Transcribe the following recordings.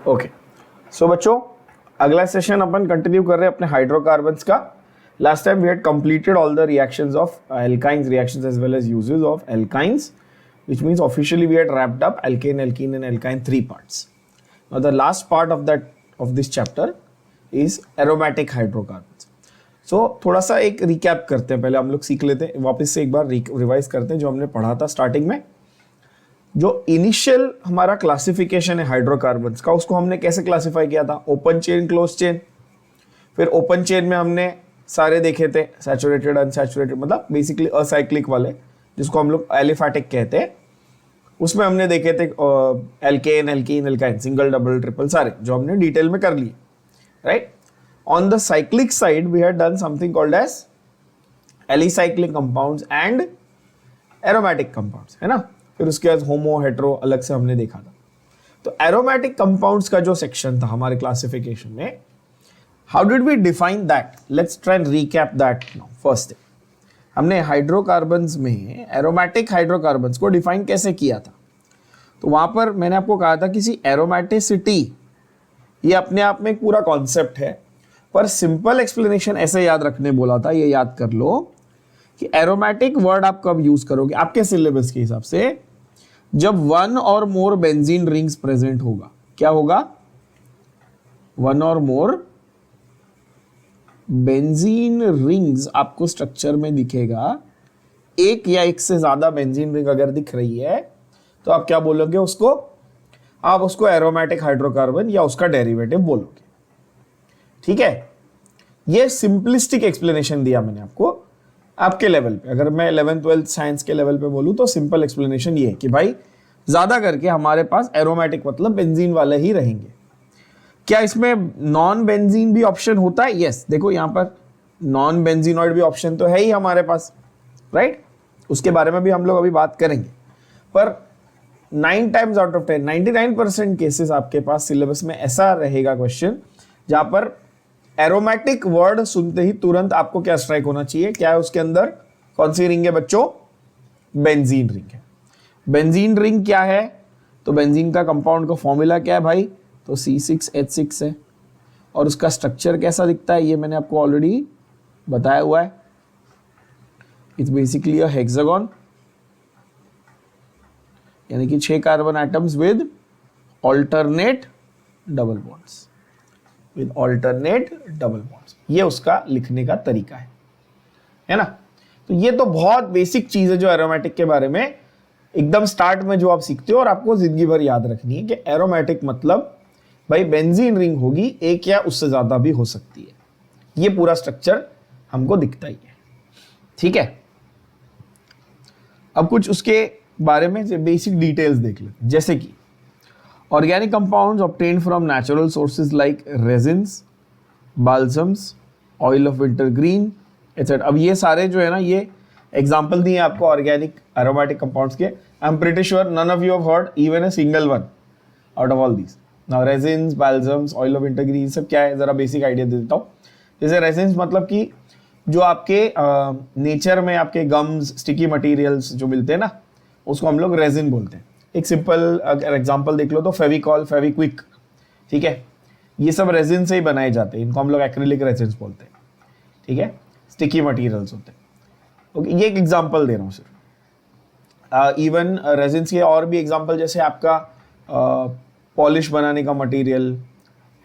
Okay so बच्चों, अगला session अपन continue कर रहे हैं अपने हाइड्रोकार्बन्स का. Last time we had completed all the reactions of alkynes reactions as well as uses of alkynes, which means officially we had wrapped up alkane, alkene and alkyne 3 parts. Now the last part of this chapter is aromatic hydrocarbons. So थोड़ा सा एक recap करते हैं, पहले हम लोग सीख लेते हैं, वापस से एक बार रिवाइज करते हैं जो हमने पढ़ा था स्टार्टिंग में. जो इनिशियल हमारा क्लासिफिकेशन है हाइड्रोकार्बन्स का, उसको हमने कैसे क्लासिफाई किया था? Open chain, close chain. फिर ओपन चेन में हमने सारे देखे थे, सैचुरेटेड, अनसैचुरेटेड, मतलब बेसिकली असाइक्लिक वाले, जिसको हम लोग एलिफैटिक कहते हैं. उसमें हमने देखे थे alkane, alkene, alkyne, single, double, triple, सारे जो हमने डिटेल में कर लिए, right. On the cyclic side we had done something called as alicyclic compounds and aromatic compounds, है ना. फिर उसके बाद होमो, हेट्रो अलग से हमने देखा था. तो एरोमेटिक कंपाउंड्स का जो सेक्शन था हमारे क्लासिफिकेशन में, how did we define that? Let's try and recap that now. First हमने हाइड्रोकार्बन्स में एरोमेटिक हाइड्रोकार्बन्स को डिफाइन कैसे किया था? तो वहां पर मैंने आपको कहा था किसी एरोमेटिसिटी, ये अपने आप में एक पूरा कॉन्सेप्ट है, पर सिंपल एक्सप्लेनेशन ऐसे याद रखने बोला था. ये याद कर लो कि एरोमेटिक वर्ड आप कब यूज करोगे आपके सिलेबस के हिसाब से, जब वन और मोर बेंजीन रिंग्स प्रेजेंट होगा. क्या होगा? वन और मोर बेंजीन रिंग्स आपको स्ट्रक्चर में दिखेगा. एक या एक से ज्यादा बेंजीन रिंग अगर दिख रही है तो आप क्या बोलोगे उसको? आप उसको एरोमेटिक हाइड्रोकार्बन या उसका डेरिवेटिव बोलोगे. ठीक है, ये सिंपलिस्टिक एक्सप्लेनेशन दिया मैंने आपको आपके लेवल पे. अगर मैं 11th 12th साइंस के लेवल पे बोलूं तो सिंपल एक्सप्लेनेशन ये है कि भाई ज्यादा करके हमारे पास एरोमेटिक मतलब बेंजीन वाले ही रहेंगे. क्या इसमें नॉन बेंजीन भी ऑप्शन होता है? यस. देखो यहां पर नॉन बेंजीनॉइड भी ऑप्शन तो है ही हमारे पास, राइट. उसके बारे में भी हम लोग अभी बात करेंगे. पर 9 टाइम्स आउट ऑफ 10, 99% केसेस आपके पास सिलेबस में ऐसा रहेगा क्वेश्चन जहां पर एरोमेटिक वर्ड सुनते ही तुरंत आपको क्या स्ट्राइक होना चाहिए? क्या है उसके अंदर? कौन सी रिंग है बच्चों? बेंजीन रिंग है. बेंजीन रिंग क्या है? तो बेंजीन का कंपाउंड का फॉर्मूला क्या है भाई? तो C6H6 है. और उसका स्ट्रक्चर कैसा दिखता है ये मैंने आपको ऑलरेडी बताया हुआ है. इट्स बेसिकली अ हेक्सागन, यानी कि 6 carbon atoms with alternate double bonds, with alternate double bonds. ये उसका लिखने का तरीका है ना. तो ये तो बहुत बेसिक चीज है जो एरोमेटिक के बारे में एकदम स्टार्ट में जो आप सीखते हो और आपको जिंदगी भर याद रखनी है कि एरोमेटिक मतलब भाई बेंजीन रिंग होगी, एक या उससे ज्यादा भी हो सकती है. ये पूरा स्ट्रक्चर हमको दिखता ही है. ठीक है, अब कुछ उसके बारे में बेसिक डिटेल्स देख लेते. जैसे कि organic compounds obtained from natural sources like resins, balsams, oil of wintergreen, etc. अब ये सारे जो है ना, ये एग्जाम्पल दिए आपको ऑर्गेनिक एरोमेटिक कंपाउंड्स के. I am pretty sure none of you have heard even a single one out of all these. Now resins, balsams, oil of wintergreen, सब क्या है जरा बेसिक आइडिया दे देता हूँ. जैसे रेजिन्स मतलब कि जो आपके नेचर में आपके गम्स, स्टिकी मटीरियल्स जो मिलते हैं ना, उसको हम लोग रेजिन बोलते हैं. एक सिंपल अगर एग्जांपल देख लो तो फेविकॉल, फेविक्विक, ठीक है, ये सब रेजिन से ही बनाए जाते हैं. इनको हम लोग एक्रिलिक रेजिन्स बोलते हैं. ठीक है, स्टिकी मटेरियल्स होते हैं. ओके, ये एक एग्जांपल दे रहा हूँ सिर्फ. इवन रेजिन्स के और भी एग्जांपल, जैसे आपका पॉलिश बनाने का मटेरियल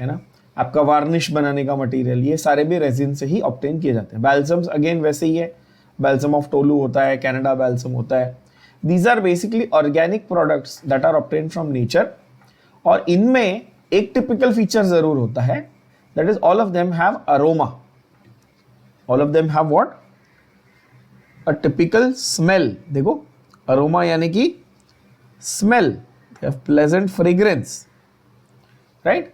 है ना, आपका वार्निश बनाने का मटेरियल, ये सारे भी रेजिन से ही ऑब्टेन किए जाते हैं. बैल्सम्स अगेन वैसे ही है. बैल्सम ऑफ टोलू होता है, कनाडा बैल्सम होता है. These are basically organic products that are obtained from nature. और इनमें एक टिपिकल फीचर जरूर होता है, that is all of them have aroma. All of them have what? A typical smell. देखो, aroma यानी कि smell. They have pleasant fragrance. Right?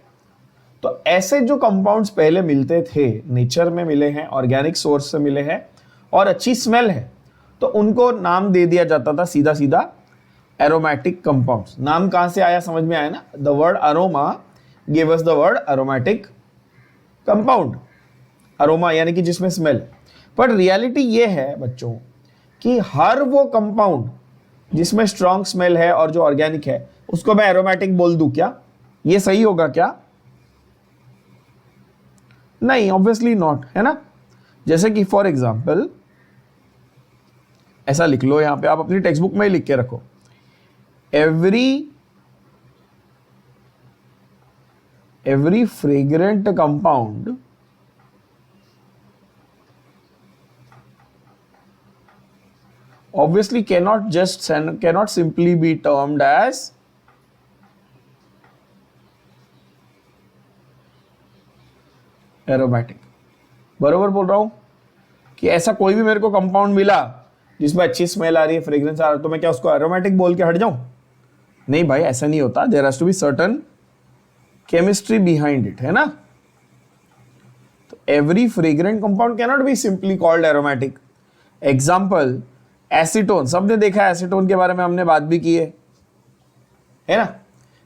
तो ऐसे जो कंपाउंड्स पहले मिलते थे, नेचर में मिले हैं, ऑर्गेनिक सोर्स से मिले हैं और अच्छी स्मेल है, तो उनको नाम दे दिया जाता था सीधा सीधा एरोमेटिक कंपाउंड्स. नाम कहां से आया समझ में आया ना? The word aroma give us the word aromatic compound. Aroma यानी कि जिसमें स्मेल. पर रियलिटी ये है बच्चों कि हर वो कंपाउंड जिसमें स्ट्रॉन्ग स्मेल है और जो ऑर्गेनिक है उसको मैं एरोमेटिक बोल दूं क्या? ये सही होगा क्या? नहीं, ऑब्वियसली नॉट, है ना। जैसे कि फॉर एग्जाम्पल ऐसा लिख लो, यहां पे आप अपनी टेक्स्ट बुक में ही लिख के रखो, every fragrant compound obviously cannot simply be termed as aromatic. बरोबर बोल रहा हूं कि ऐसा कोई भी मेरे को कंपाउंड मिला जिसमें अच्छी स्मेल आ रही है, फ्रेग्रेंस आ रहा है, तो मैं क्या उसको एरोमेटिक बोल के हट जाऊं? नहीं भाई, ऐसा नहीं होता। There has to be certain chemistry behind it, है ना। तो every fragrant compound cannot be simply called aromatic. Example acetone, सबने देखा है एसीटोन के बारे में, हमने बात भी की है ना।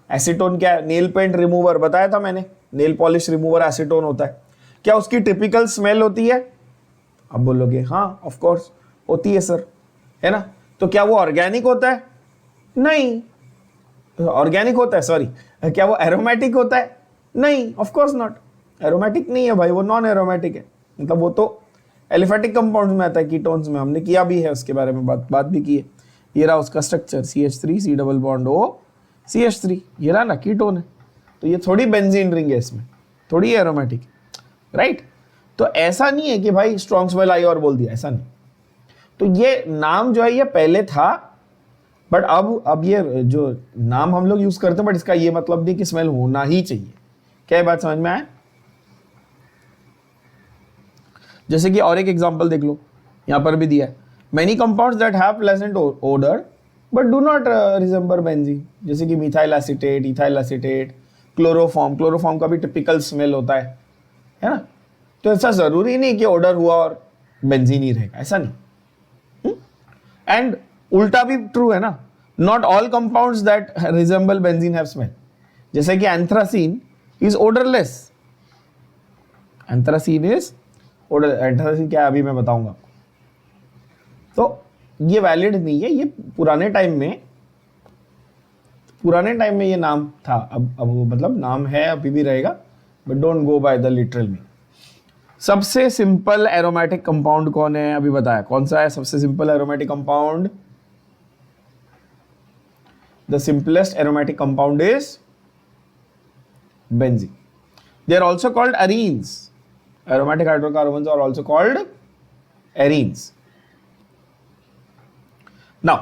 एसीटोन क्या है? नेल पेंट रिमूवर बताया था मैंने, नेल पॉलिश रिमूवर एसीटोन होता है। क्या उसकी टिपिकल स्मेल होती है? अब बोलोगे हाँ ऑफ कोर्स होती है सर, है ना। तो क्या वो ऑर्गेनिक होता है? नहीं। ऑर्गेनिक होता है, सॉरी। क्या वो एरोमेटिक होता है? नहीं, ऑफ कोर्स नॉट। एरोमेटिक नहीं है भाई, वो नॉन एरोमेटिक है। मतलब वो तो एलिफेटिक कंपाउंड्स में आता है, कीटोन्स में, हमने किया भी है उसके बारे में, बात भी की है। ये रहा उसका structure, CH3 C double bond O CH3, ये रहा ना कीटोन है। तो ये थोड़ी बेंजीन रिंग है, इसमें थोड़ी एरोमेटिक, राइट। तो ऐसा नहीं है कि भाई स्ट्रॉन्ग स्मेल आई और बोल दिया, ऐसा नहीं। तो ये नाम जो है ये पहले था, बट अब ये जो नाम हम लोग यूज करते हैं, बट इसका ये मतलब नहीं कि स्मेल होना ही चाहिए। क्या ये बात समझ में आए? जैसे कि और एक एग्जांपल देख लो, यहां पर भी दिया है, many compounds that have pleasant odour but do not resemble benzene. जैसे कि methyl acetate, ethyl acetate, chloroform का भी टिपिकल स्मेल होता है ना। तो ऐसा जरूरी नहीं कि ओडर हुआ और बेंजीन ही रहेगा, ऐसा नहीं। एंड उल्टा भी ट्रू है ना, not all compounds that resemble benzene have smell. जैसे कि anthracene is odourless, anthracene is anthracene क्या है अभी मैं बताऊंगा आपको। तो ये वैलिड नहीं है, ये पुराने टाइम में ये नाम था, अब वो मतलब नाम है, अभी भी रहेगा, but don't go by the literal meaning. सबसे सिंपल एरोमेटिक कंपाउंड कौन है? अभी बताया कौन सा है सबसे simple aromatic compound? The simplest aromatic compound is benzene. They are also called arenes. Aromatic hydrocarbons are also called arenes. Now,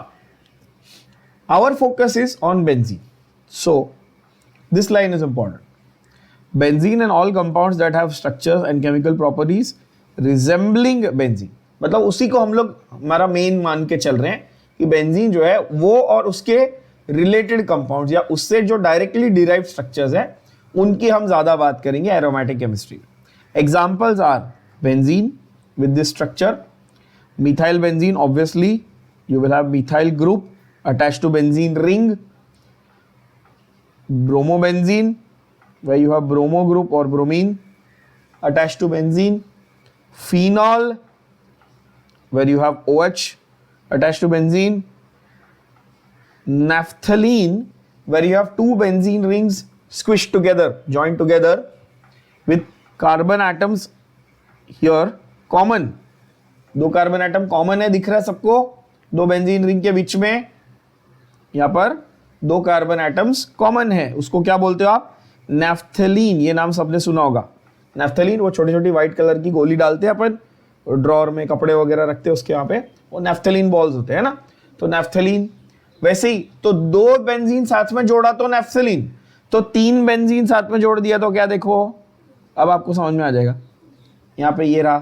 our focus is on benzene. So, this line is important. Benzene and all compounds that have structures and chemical properties resembling benzene. मतलब उसी को हम लोग हमारा main मान के चल रहे हैं कि बेंजीन जो है वो और उसके रिलेटेड कंपाउंड्स या उससे जो डायरेक्टली डिराइव्ड स्ट्रक्चर्स है उनकी हम ज्यादा बात करेंगे aromatic chemistry. Examples are benzene with this structure, methyl benzene, obviously you will have methyl group attached to benzene ring, bromobenzene where you have bromo group or bromine attached to benzene, phenol where you have OH attached to benzene, naphthalene where you have two benzene rings squished together, joined together with carbon atoms here common. दो carbon atom common है, दिख रहा है सबको, दो benzene ring के बीच में यहां पर दो कार्बन एटम्स कॉमन है, उसको क्या बोलते हो आप? नैफ्थलीन। ये नाम सबने सुना होगा, नैफ्थलीन। वो छोटी छोटी व्हाइट कलर की गोली डालते हैं अपन ड्रॉर में, कपड़े वगैरह रखते हैं उसके यहाँ पे, वो नैफ्थलीन बॉल्स होते हैं ना। तो नैफ्थलीन वैसे ही, तो दो बेंजीन साथ में जोड़ा तो नैफ्थलीन, तो तीन बेंजीन साथ में जोड़ दिया तो क्या? देखो अब आपको समझ में आ जाएगा। यहां पे ये रहा,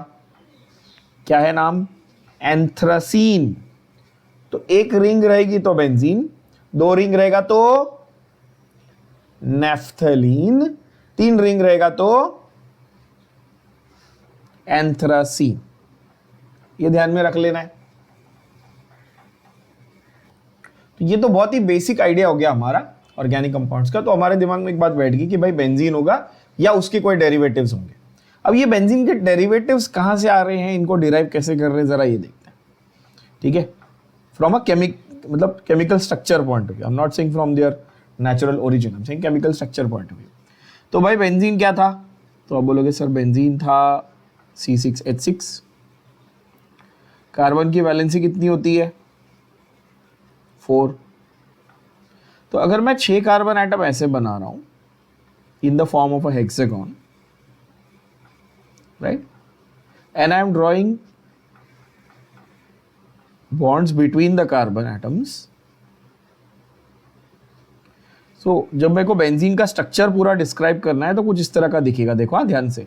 क्या है नाम? एंथ्रासीन। तो एक रिंग रहेगी तो बेंजीन, दो रिंग रहेगा तो नैफ्थलीन, तीन रिंग रहेगा तो एंथ्रासीन। ये ध्यान में रख लेना है। तो ये तो बहुत ही बेसिक आइडिया हो गया हमारा ऑर्गेनिक कंपाउंड्स का। तो हमारे दिमाग में एक बात बैठ गई कि भाई बेंजीन होगा या उसके कोई डेरिवेटिव्स होंगे। अब ये बेंजीन के डेरिवेटिव्स कहां से आ रहे हैं, इनको डिराइव कैसे कर रहे हैं, जरा ये देखते हैं, ठीक है। From a chemical structure point of view, I am not saying from their natural origin, हम saying chemical structure point of view. तो भाई बेंजीन क्या था, तो आप बोलोगे सर बेंजीन था C6H6। कार्बन की वैलेंसी कितनी होती है 4। तो अगर मैं 6 कार्बन एटम ऐसे बना रहा हूं in the form of a hexagon, right, and I am drawing bonds between the carbon atoms, so जब मेरे को बेंजीन का स्ट्रक्चर पूरा डिस्क्राइब करना है तो कुछ इस तरह का दिखेगा। देखो हाँ ध्यान से,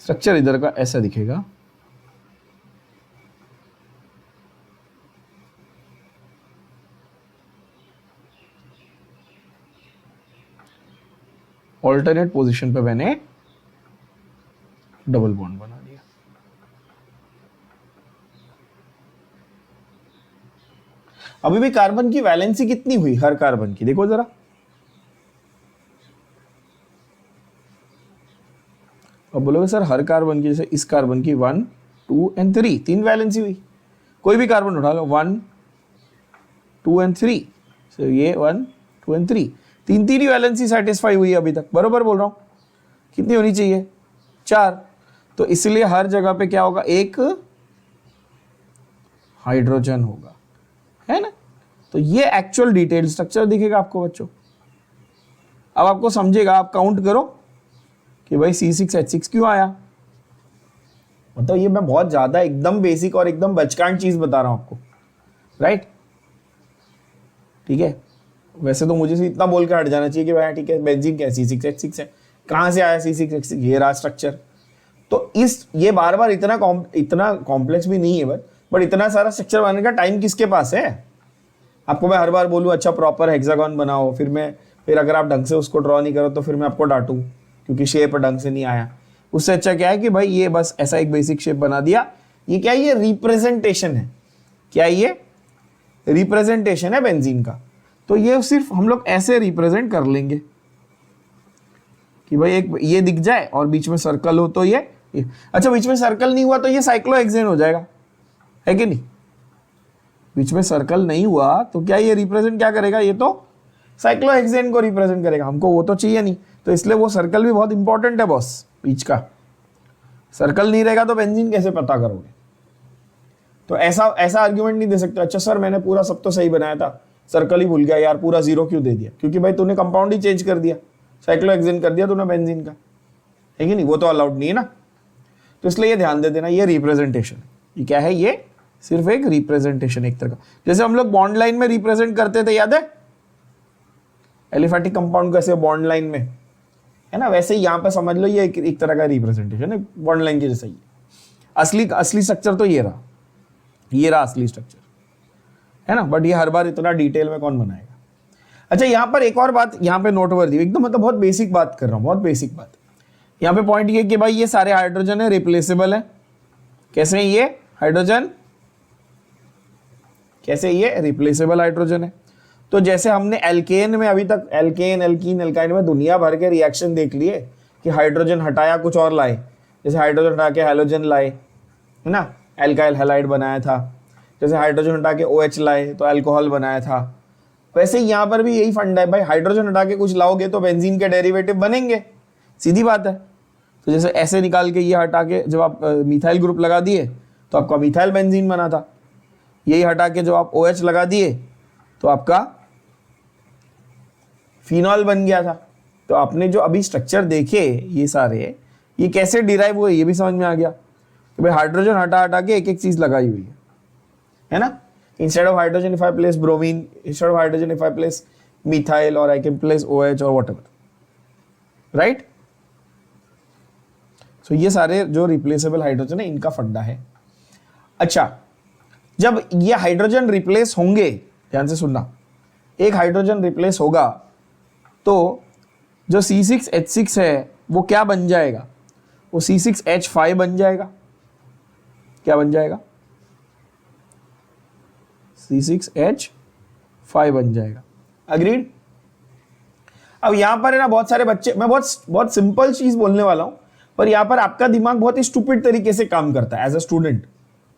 स्ट्रक्चर इधर का ऐसा दिखेगा। ऑल्टरनेट पोजीशन पे मैंने डबल बॉन्ड बना दिया। अभी भी कार्बन की वैलेंसी कितनी हुई हर कार्बन की, देखो जरा। अब बोलोगे सर हर कार्बन की, जैसे इस कार्बन की 1 2 एंड 3, 3 वैलेंसी हुई। कोई भी कार्बन उठा लो, 1 2 एंड 3, सो ये 1 2 एंड 3, तीन ही वैलेंसी सेटिस्फाई हुई अभी तक। बरोबर बोल रहा हूं, कितनी होनी चाहिए 4। तो इसलिए हर जगह पे क्या होगा, एक हाइड्रोजन होगा, है ना। तो ये एक्चुअल डिटेल स्ट्रक्चर दिखेगा आपको बच्चों। अब आपको समझेगा, आप काउंट करो कि भाई C6H6 क्यों आया। मतलब ये मैं बहुत ज्यादा एकदम बेसिक और एकदम बचकान चीज बता रहा हूं आपको, राइट, ठीक है। वैसे तो मुझे इतना बोल के हट जाना चाहिए कि भाई ठीक है बेंजीन क्या C6H6 है, कहां से आया C6H6, ये रहा स्ट्रक्चर। तो ये बार बार इतना कॉम्प्लेक्स भी नहीं है, बट इतना सारा स्ट्रक्चर बनाने का टाइम किसके पास है। आपको मैं हर बार बोलूँ अच्छा प्रॉपर हेक्सागन बनाओ, फिर अगर आप ढंग से उसको ड्रॉ नहीं करो तो फिर मैं आपको डांटूं क्योंकि शेप ढंग से नहीं आया। उससे अच्छा क्या है कि भाई ये बस ऐसा एक बेसिक शेप बना दिया। ये क्या है, ये रिप्रेजेंटेशन है। क्या ये रिप्रेजेंटेशन है बेंजीन का। तो ये सिर्फ हम लोग ऐसे रिप्रेजेंट कर लेंगे कि भाई एक ये दिख जाए और बीच में सर्कल हो तो ये। अच्छा बीच में सर्कल नहीं हुआ तो ये साइक्लोहेक्सेन हो जाएगा, है कि नहीं। बीच में सर्कल नहीं हुआ तो क्या ये रिप्रेजेंट क्या करेगा, ये तो साइक्लोहेक्सेन को रिप्रेजेंट करेगा। हमको वो तो चाहिए नहीं, तो इसलिए वो सर्कल भी बहुत इंपॉर्टेंट है बॉस। बीच का सर्कल नहीं रहेगा तो बेंजीन कैसे पता करोगे। तो ऐसा आर्ग्यूमेंट नहीं दे सकते, अच्छा सर मैंने पूरा सब तो सही बनाया था, सर्कल ही भूल गया यार, पूरा 0 क्यों दे दिया। क्योंकि भाई तूने कंपाउंड ही चेंज कर दिया, साइक्लोहेक्सेन कर दिया तूने बेंजीन का, है कि नहीं। वो तो अलाउड नहीं है ना। तो इसलिए ये ध्यान दे देना, ये रिप्रेजेंटेशन, ये क्या है, ये सिर्फ एक रिप्रेजेंटेशन एक तरह का। जैसे हम लोग बॉन्ड लाइन में रिप्रेजेंट करते थे, याद है एलिफेटिक कंपाउंड कैसे बॉन्ड लाइन में, है ना। वैसे ही यहाँ पे समझ लो ये एक तरह का रिप्रेजेंटेशन है बॉन्ड लाइन के जैसा ही। असली स्ट्रक्चर तो ये रहा असली स्ट्रक्चर, है ना। बट ये हर बार इतना डिटेल में कौन बनाएगा। अच्छा यहाँ पर एक और बात यहाँ पे नोटवर्दी, एकदम मतलब बहुत बेसिक बात कर रहा हूँ, बहुत बेसिक बात। यहाँ पे पॉइंट ये कि भाई ये सारे हाइड्रोजन है रिप्लेसेबल है। कैसे है ये हाइड्रोजन, कैसे ये रिप्लेसेबल हाइड्रोजन है। तो जैसे हमने एल्केन में अभी तक एल्केन एल्कीन एल्काइन में दुनिया भर के रिएक्शन देख लिए कि हाइड्रोजन हटाया कुछ और लाए। जैसे हाइड्रोजन हटा के हैलोजन लाए, है ना, एल्काइल हैलाइड बनाया था। जैसे हाइड्रोजन हटा के OH लाए तो अल्कोहल बनाया था। वैसे यहाँ पर भी यही फंडा है भाई, हाइड्रोजन हटा के कुछ लाओगे तो बेंजीन के डेरिवेटिव बनेंगे, सीधी बात है। तो जैसे ऐसे निकाल के ये हटा के जब आप मिथाइल ग्रुप लगा दिए तो आपका मिथाइल बेंजीन बना था। यही हटा के जब आप OH लगा दिए तो आपका फिनॉल बन गया था। तो आपने जो अभी स्ट्रक्चर देखे ये सारे, ये कैसे डिराइव हुए ये भी समझ में आ गया कि भाई हाइड्रोजन हटा के एक एक चीज लगाई हुई है ना। Instead of hydrogen if I place bromine, instead of hydrogen if I place methyl, और आई कैन प्लेस OH और व्हाटएवर, राइट। सो ये सारे जो रिप्लेसेबल हाइड्रोजन है इनका फंडा है। अच्छा जब ये हाइड्रोजन रिप्लेस होंगे, ध्यान से सुनना, एक हाइड्रोजन रिप्लेस होगा तो जो C6H6 है वो क्या बन जाएगा, वो C6H5 बन जाएगा। क्या बन जाएगा, C6H5 बन जाएगा। अग्रीड। अब यहां पर है ना बहुत सारे बच्चे, मैं बहुत सिंपल चीज बोलने वाला हूं, पर यहां पर आपका दिमाग बहुत ही स्टूपिड तरीके से काम करता है एज अ स्टूडेंट।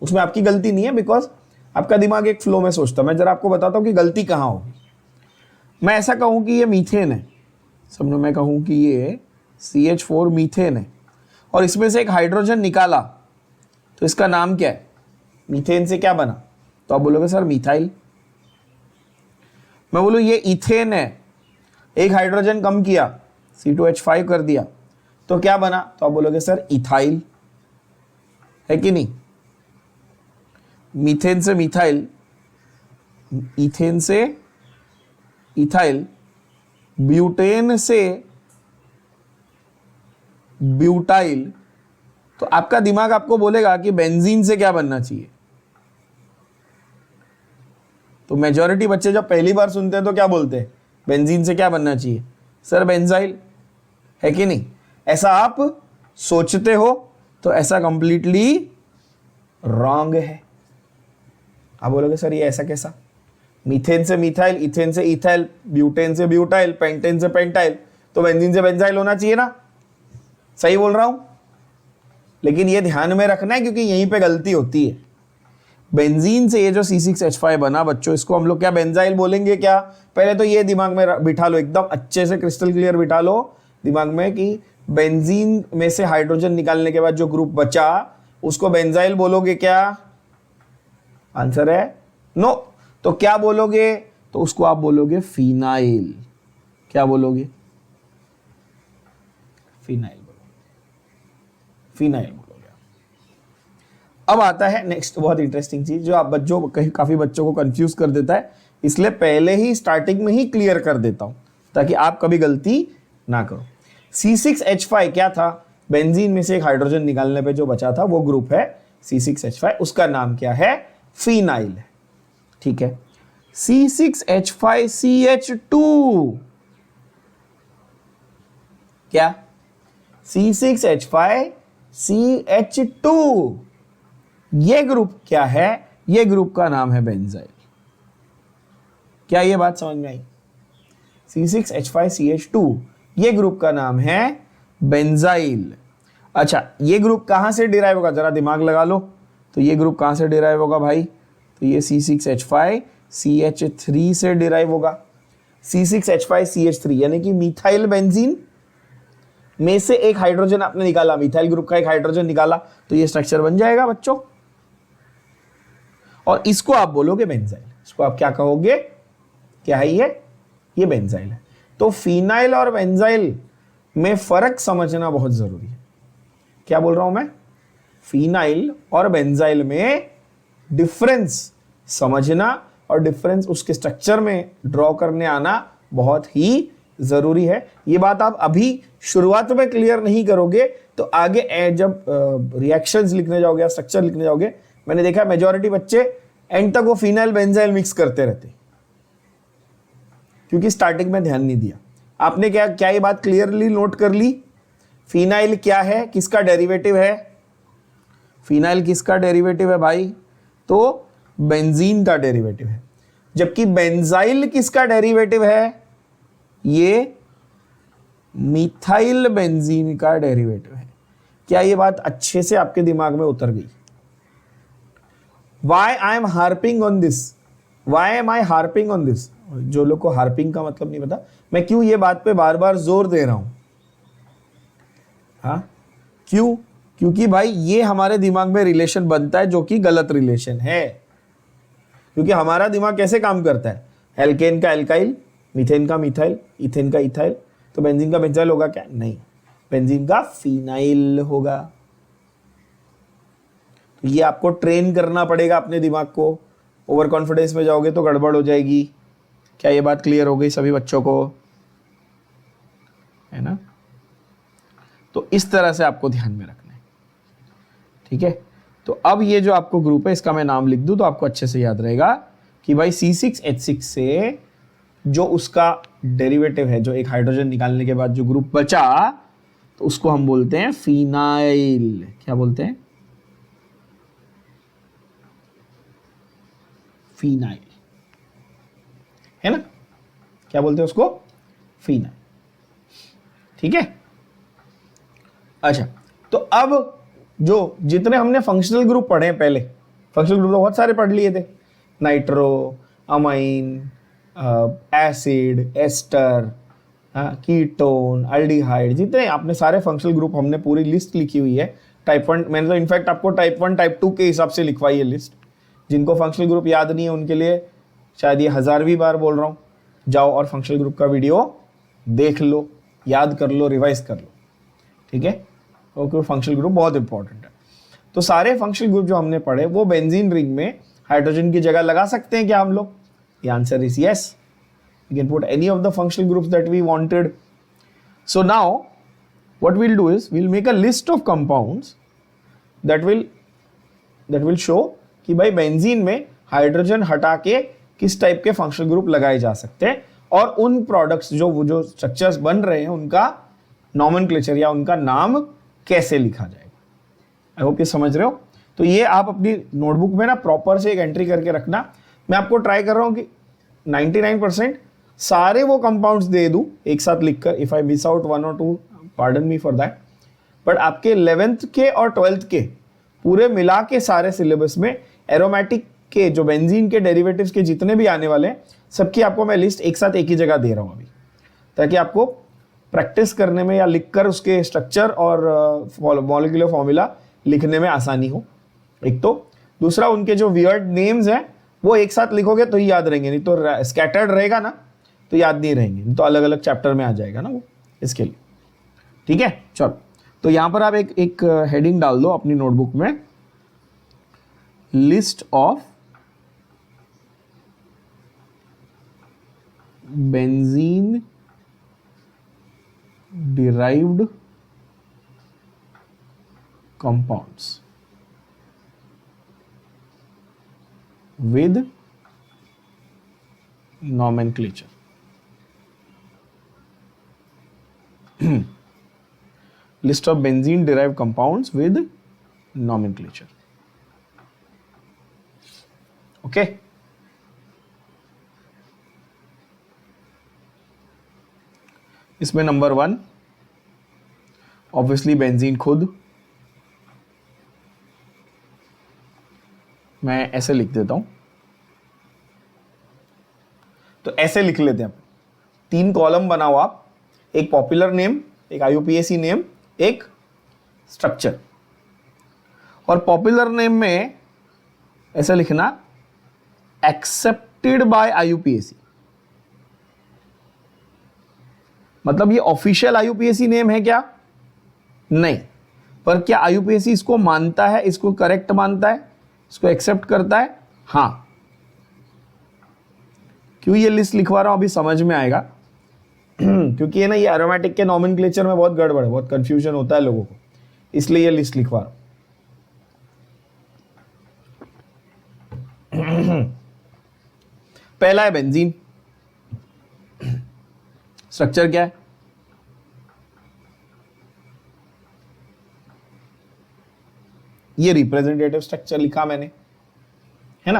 उसमें आपकी गलती नहीं है, बिकॉज आपका दिमाग एक फ्लो में सोचता है। मैं जरा आपको बताता हूँ कि गलती कहाँ होगी। मैं ऐसा कहूँ कि ये मीथेन है, समझो मैं कहूँ कि ये CH4 मीथेन है और इसमें से एक हाइड्रोजन निकाला, तो इसका नाम क्या है? मीथेन से क्या बना? तो आप बोलोगे सर मिथाइल। मैं बोलूँ ये इथेन है, एक हाइड्रोजन कम किया, C2H5 कर दिया, तो क्या बना? तो आप बोलोगे सर इथाइल, है कि नहीं? मीथेन से मिथाइल, इथेन से इथाइल, ब्यूटेन से ब्यूटाइल, तो आपका दिमाग आपको बोलेगा कि बेंजीन से क्या बनना चाहिए। तो मेजॉरिटी बच्चे जब पहली बार सुनते हैं तो क्या बोलते हैं? बेंजीन से क्या बनना चाहिए? सर बेंजाइल, है कि नहीं? ऐसा आप सोचते हो, तो ऐसा कंप्लीटली रॉन्ग है। आप बोलोगे सर ये ऐसा कैसा? मीथेन से मिथाइल, इथेन से इथाइल, ब्यूटेन से ब्यूटाइल, पेंटेन से पेंटाइल, तो बेंजीन से बेंजाइल होना चाहिए ना। सही बोल रहा हूं? लेकिन ये ध्यान में रखना है क्योंकि यहीं पे गलती होती है। बेंजीन से ये जो C6H5 बना बच्चों, इसको हम लोग क्या बेंजाइल बोलेंगे क्या? पहले तो ये दिमाग में बिठा लो, एकदम अच्छे से क्रिस्टल क्लियर बिठा लो दिमाग में कि बेंजीन में से हाइड्रोजन निकालने के बाद जो ग्रुप बचा उसको बेंजाइल बोलोगे क्या? आंसर है नो। तो क्या बोलोगे? तो उसको आप बोलोगे फिनाइल। क्या बोलोगे? फिनाइल बोलोगे, फिनाइल बोलोगे। अब आता है नेक्स्ट बहुत इंटरेस्टिंग चीज, जो आप बच्चों काफी बच्चों को कंफ्यूज कर देता है, इसलिए पहले ही स्टार्टिंग में ही क्लियर कर देता हूं ताकि आप कभी गलती ना करो। C6H5 क्या था? बेंजीन में से एक हाइड्रोजन निकालने पे जो बचा था वो ग्रुप है C6H5, उसका नाम क्या है? फिनाइल है। ठीक है। C6H5CH2 क्या? C6H5CH2 ये ग्रुप क्या है? ये ग्रुप का नाम है बेंजाइल। क्या ये बात समझ में आई? C6H5CH2 ये ग्रुप का नाम है बेंजाइल। अच्छा, ये ग्रुप कहां से डिराइव होगा? जरा दिमाग लगा लो। तो ये ग्रुप कहां से डिराइव होगा भाई? तो ये C6H5CH3 से डिराइव होगा। C6H5CH3 यानी कि मिथाइल बेंजीन में से एक हाइड्रोजन आपने निकाला, मिथाइल ग्रुप का एक हाइड्रोजन निकाला, तो ये स्ट्रक्चर बन जाएगा बच्चों, और इसको आप बोलोगे बेंजाइल। इसको आप क्या कहोगे? क्या है ये बेंजाइल है। तो फिनाइल और बेंजाइल में फर्क समझना बहुत जरूरी है। क्या बोल रहा हूं मैं? फिनाइल और बेंजाइल में डिफरेंस समझना और डिफरेंस उसके स्ट्रक्चर में ड्रॉ करने आना बहुत ही जरूरी है। ये बात आप अभी शुरुआत में क्लियर नहीं करोगे तो आगे जब रिएक्शंस लिखने जाओगे, स्ट्रक्चर लिखने जाओगे, मैंने देखा मेजॉरिटी बच्चे एंड तक वो फिनाइल बेंजाइल मिक्स करते रहते, क्योंकि स्टार्टिंग में ध्यान नहीं दिया। आपने क्या ये बात क्लियरली नोट कर ली? फिनाइल क्या है, किसका डेरिवेटिव है? फिनाइल किसका डेरिवेटिव है भाई? तो बेंजीन का डेरिवेटिव है। जबकि बेंजाइल किसका डेरिवेटिव है? ये मिथाइल बेंजीन का डेरिवेटिव है। क्या ये बात अच्छे से आपके दिमाग में उतर गई? Why I am harping on this? Why am I harping on this? जो लोग को हार्पिंग का मतलब नहीं पता, मैं क्यों ये बात पे बार बार जोर दे रहा हूं? हाँ, क्यों? क्योंकि भाई ये हमारे दिमाग में रिलेशन बनता है जो कि गलत रिलेशन है। क्योंकि हमारा दिमाग कैसे काम करता है? एल्केन का एल्काइल, मीथेन का मिथाइल, इथेन का इथाइल, तो बेंजीन का बेंजाइल होगा क्या? नहीं, बेंजीन का फिनाइल होगा। तो ये आपको ट्रेन करना पड़ेगा अपने दिमाग को। ओवर कॉन्फिडेंस में जाओगे तो गड़बड़ हो जाएगी। क्या ये बात क्लियर हो गई सभी बच्चों को? है ना? तो इस तरह से आपको ध्यान में रखना है। ठीक है। तो अब ये जो आपको ग्रुप है इसका मैं नाम लिख दूं तो आपको अच्छे से याद रहेगा कि भाई C6H6 से जो उसका डेरिवेटिव है, जो एक हाइड्रोजन निकालने के बाद जो ग्रुप बचा, तो उसको हम बोलते हैं फिनाइल। क्या बोलते हैं? फिनाइल, है ना? क्या बोलते हैं उसको? फिनाइल। ठीक है। अच्छा, तो अब जो जितने हमने फंक्शनल ग्रुप पढ़े हैं, पहले फंक्शनल ग्रुप तो बहुत सारे पढ़ लिए थे, nitro, amine, acid, ester, ketone, aldehyde, जितने आपने सारे फंक्शनल ग्रुप हमने पूरी लिस्ट लिखी हुई है। टाइप 1 मैंने तो इनफैक्ट आपको टाइप 1 टाइप 2 के हिसाब से लिखवाई है लिस्ट। जिनको फंक्शनल ग्रुप याद नहीं है उनके लिए शायद ये 1000वीं बार बोल रहा हूँ, जाओ और फंक्शनल ग्रुप का वीडियो देख लो, याद कर लो, रिवाइज कर लो, ठीक है। क्योंकि फंक्शनल ग्रुप बहुत इंपॉर्टेंट है। तो सारे फंक्शनल ग्रुप जो हमने पढ़े वो बेंजीन रिंग में हाइड्रोजन की जगह लगा सकते हैं क्या हम लोग? The answer is yes. We can put any of the functional groups that we wanted. So now, what we'll do is we'll make a list of compounds that will show कि भाई बेंजीन में hydrogen हटा के किस type के functional group लगाए जा सकते हैं, और उन प्रोडक्ट्स जो स्ट्रक्चर्स बन रहे हैं उनका नॉमेनक्लेचर या उनका नाम कैसे लिखा जाएगा। आई होप ये समझ रहे हो। तो ये आप अपनी नोटबुक में ना प्रॉपर से एक एंट्री करके रखना। मैं आपको ट्राई कर रहा हूँ कि 99% सारे वो कंपाउंड्स दे दूँ एक साथ लिखकर। If I miss out 1 or 2, pardon me for that. But आपके 11th के और 12th के पूरे मिला के सारे सिलेबस में एरोमेटिक के जो बेंजीन के डेरिवेटिव्स के जितने भी आने वाले हैं सबकी आपको मैं लिस्ट एक साथ एक ही जगह दे रहा हूँ अभी, ताकि आपको प्रैक्टिस करने में या लिखकर उसके स्ट्रक्चर और मॉलिक्यूलर फॉर्मूला लिखने में आसानी हो। एक तो दूसरा, उनके जो वियर्ड नेम्स हैं वो एक साथ लिखोगे तो ही याद रहेंगे, नहीं तो स्कैटर्ड रहेगा ना तो याद नहीं रहेंगे, नहीं तो अलग अलग चैप्टर में आ जाएगा ना वो, इसके लिए। ठीक है, चलो। तो यहां पर आप एक हेडिंग डाल दो अपनी नोटबुक में, list of benzene derived compounds with nomenclature. List of benzene derived compounds with nomenclature. Okay. इसमें नंबर 1 ऑब्वियसली बेंजीन खुद, मैं ऐसे लिख देता हूं। तो ऐसे लिख लेते हैं, 3 कॉलम बनाओ आप, एक पॉपुलर नेम, एक आईयूपीएसी नेम, एक स्ट्रक्चर। और पॉपुलर नेम में ऐसे लिखना एक्सेप्टेड बाय आईयूपीएसी, मतलब ये ऑफिशियल आईयूपीएसी नेम है क्या? नहीं, पर क्या आईयूपीएसी इसको मानता है, इसको करेक्ट मानता है, इसको एक्सेप्ट करता है? हाँ। क्यों ये लिस्ट लिखवा रहा हूं अभी समझ में आएगा। क्योंकि ये ना ये एरोमेटिक के नॉमेनक्लेचर में बहुत गड़बड़ है, बहुत कंफ्यूजन होता है लोगों को, इसलिए ये लिस्ट लिखवा रहा हूं। पहला है बेंजीन। स्ट्रक्चर क्या है? ये रिप्रेजेंटेटिव स्ट्रक्चर लिखा मैंने, है ना।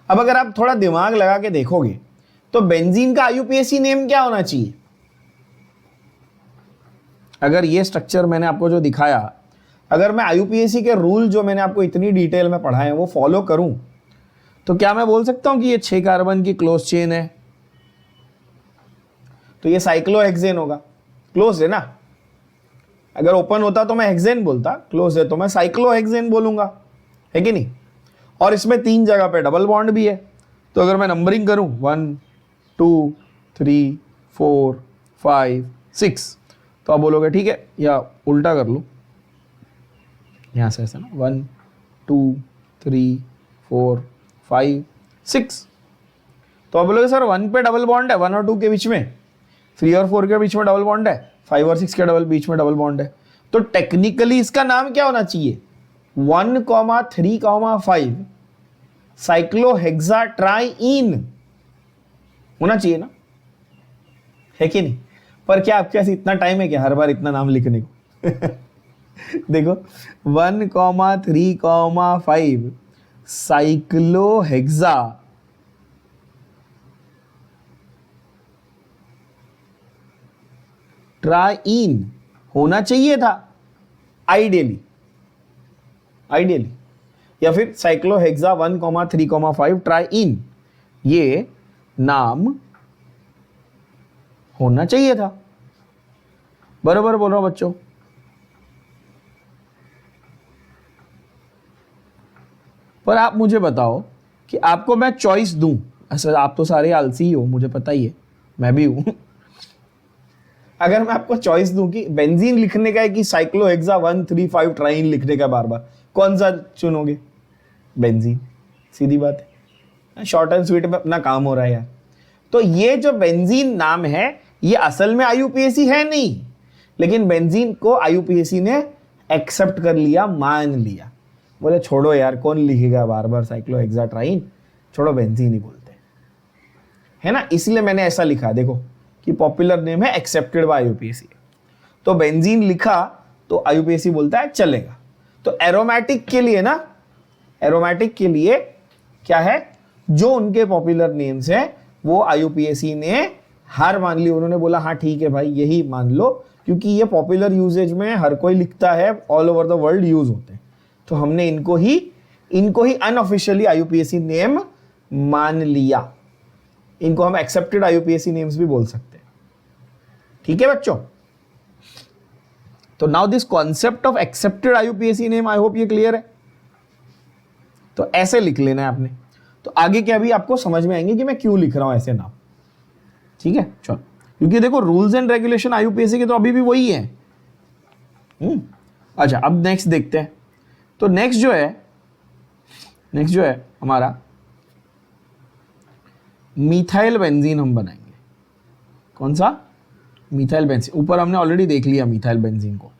अब अगर आप थोड़ा दिमाग लगा के देखोगे तो बेंजीन का आईयूपीएसी नेम क्या होना चाहिए? अगर ये स्ट्रक्चर मैंने आपको जो दिखाया, अगर मैं आईयूपीएसी के रूल जो मैंने आपको इतनी डिटेल में पढ़ाए हैं वो फॉलो करूं, तो क्या मैं बोल सकता हूं कि ये 6 कार्बन की क्लोज चेन है, तो ये साइक्लोहेक्सेन होगा। क्लोज है ना, अगर ओपन होता तो मैं हेक्सेन बोलता, क्लोज है तो मैं साइक्लोहेक्सेन बोलूंगा, है कि नहीं। और इसमें 3 जगह पे डबल बॉन्ड भी है, तो अगर मैं नंबरिंग करूं 1 2 3 4 5 6, तो आप बोलोगे ठीक है, या उल्टा कर लो यहां से ऐसा ना, 1 2 3 4 5 6, तो आप बोलोगे सर 1 पे डबल बॉन्ड है, 1 और 2 के बीच में, 3 और 4 के बीच में डबल बॉन्ड है, 5 और 6 के बीच में डबल बॉन्ड है, तो टेक्निकली इसका नाम क्या होना चाहिए? 1,3,5 साइक्लोहेक्साट्राईन होना चाहिए ना, है कि नहीं। पर क्या आपके पास इतना टाइम है क्या हर बार इतना नाम लिखने को? देखो 1,3,5 साइक्लोहेक्सा ट्राईन होना चाहिए था आइडियली। या फिर साइक्लोहेक्सा 1,3,5 ट्राइन, ये नाम होना चाहिए था। बराबर बोल रहा हूं बच्चों? पर आप मुझे बताओ कि आपको मैं चॉइस दूं, ऐसा आप तो सारे आलसी ही हो, मुझे पता ही है, मैं भी हूं। अगर मैं आपको चॉइस दूं कि बेंजीन लिखने का है कि साइक्लोहेक्सा 1,3,5 ट्राइन लिखने का, बार बार कौन सा चुनोगे? बेंजीन, सीधी बात है, शॉर्ट एंड स्वीट में अपना काम हो रहा है यार। तो ये जो बेंजीन नाम है ये असल में आईयूपीएसी है नहीं, लेकिन बेंजीन को आईयूपीएसी ने एक्सेप्ट कर लिया, मान लिया। बोले छोड़ो यार, कौन लिखेगा बार बार साइक्लोहेक्सा ट्राइन, छोड़ो बेंजीन ही बोलते हैं, है ना। इसलिए मैंने ऐसा लिखा, देखो कि पॉपुलर नेम है, एक्सेप्टेड बाय आईयूपीएसी। तो बेंजीन लिखा तो आईयूपीएसी बोलता है चलेगा। तो एरोमेटिक के लिए ना, एरोमेटिक के लिए क्या है, जो उनके पॉपुलर नेम्स हैं वो आईयूपीएसी ने हार मान ली। उन्होंने बोला हाँ ठीक है भाई, यही मान लो, क्योंकि ये पॉपुलर यूजेज में हर कोई लिखता है, all over the world use होते हैं, तो हमने इनको ही अनऑफिशियली आईयूपीएसी नेम मान लिया। इनको हम एक्सेप्टेड आईयूपीएसी नेम्स भी बोल सकते हैं। ठीक है बच्चों? तो now this concept of accepted IUPAC name, I hope ये क्लियर है। तो ऐसे लिख लेना है आपने। तो आगे के अभी आपको समझ में आएंगे कि मैं क्यों लिख रहा हूं ऐसे नाम। ठीक है, चलो, क्योंकि देखो रूल्स एंड रेगुलेशन आईयूपीएसी के तो अभी भी वही है। अच्छा, अब नेक्स्ट देखते हैं। तो नेक्स्ट जो है हमारा मिथाइल बेंजीन हम बनाएंगे। कौन सा? Methyl benzene. ऊपर हमने ऑलरेडी देख लिया मिथाइल बेंजीन को।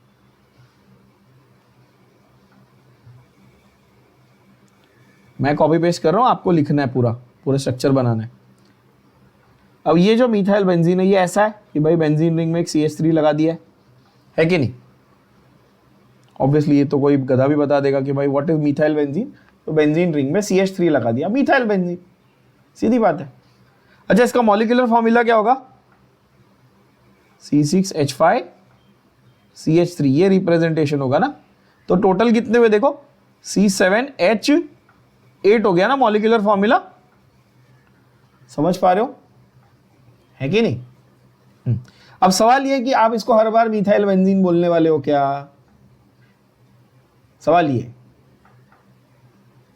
मैं कॉपी पेस्ट कर रहा हूं, आपको लिखना है, पूरा स्ट्रक्चर बनाना है। अब ये जो मिथाइल बेंजीन है ये ऐसा है कि भाई बेंजीन रिंग में एक CH3 लगा दिया है कि नहीं? ऑब्वियसली ये तो कोई गधा भी बता देगा कि भाई व्हाट इज मिथाइल बेंजीन। तो बेंजीन रिंग में CH3 लगा दिया, मिथाइल बेंजीन, सीधी बात है। अच्छा, इसका मॉलिक्यूलर फॉर्मूला क्या होगा? C6H5CH3, ये रिप्रेजेंटेशन होगा ना। तो टोटल कितने हुए देखो, C7H8 हो गया ना मॉलिक्यूलर फॉर्मूला। समझ पा रहे हो, है कि नहीं? अब सवाल ये है कि आप इसको हर बार मिथाइल बेंजीन बोलने वाले हो क्या? सवाल ये,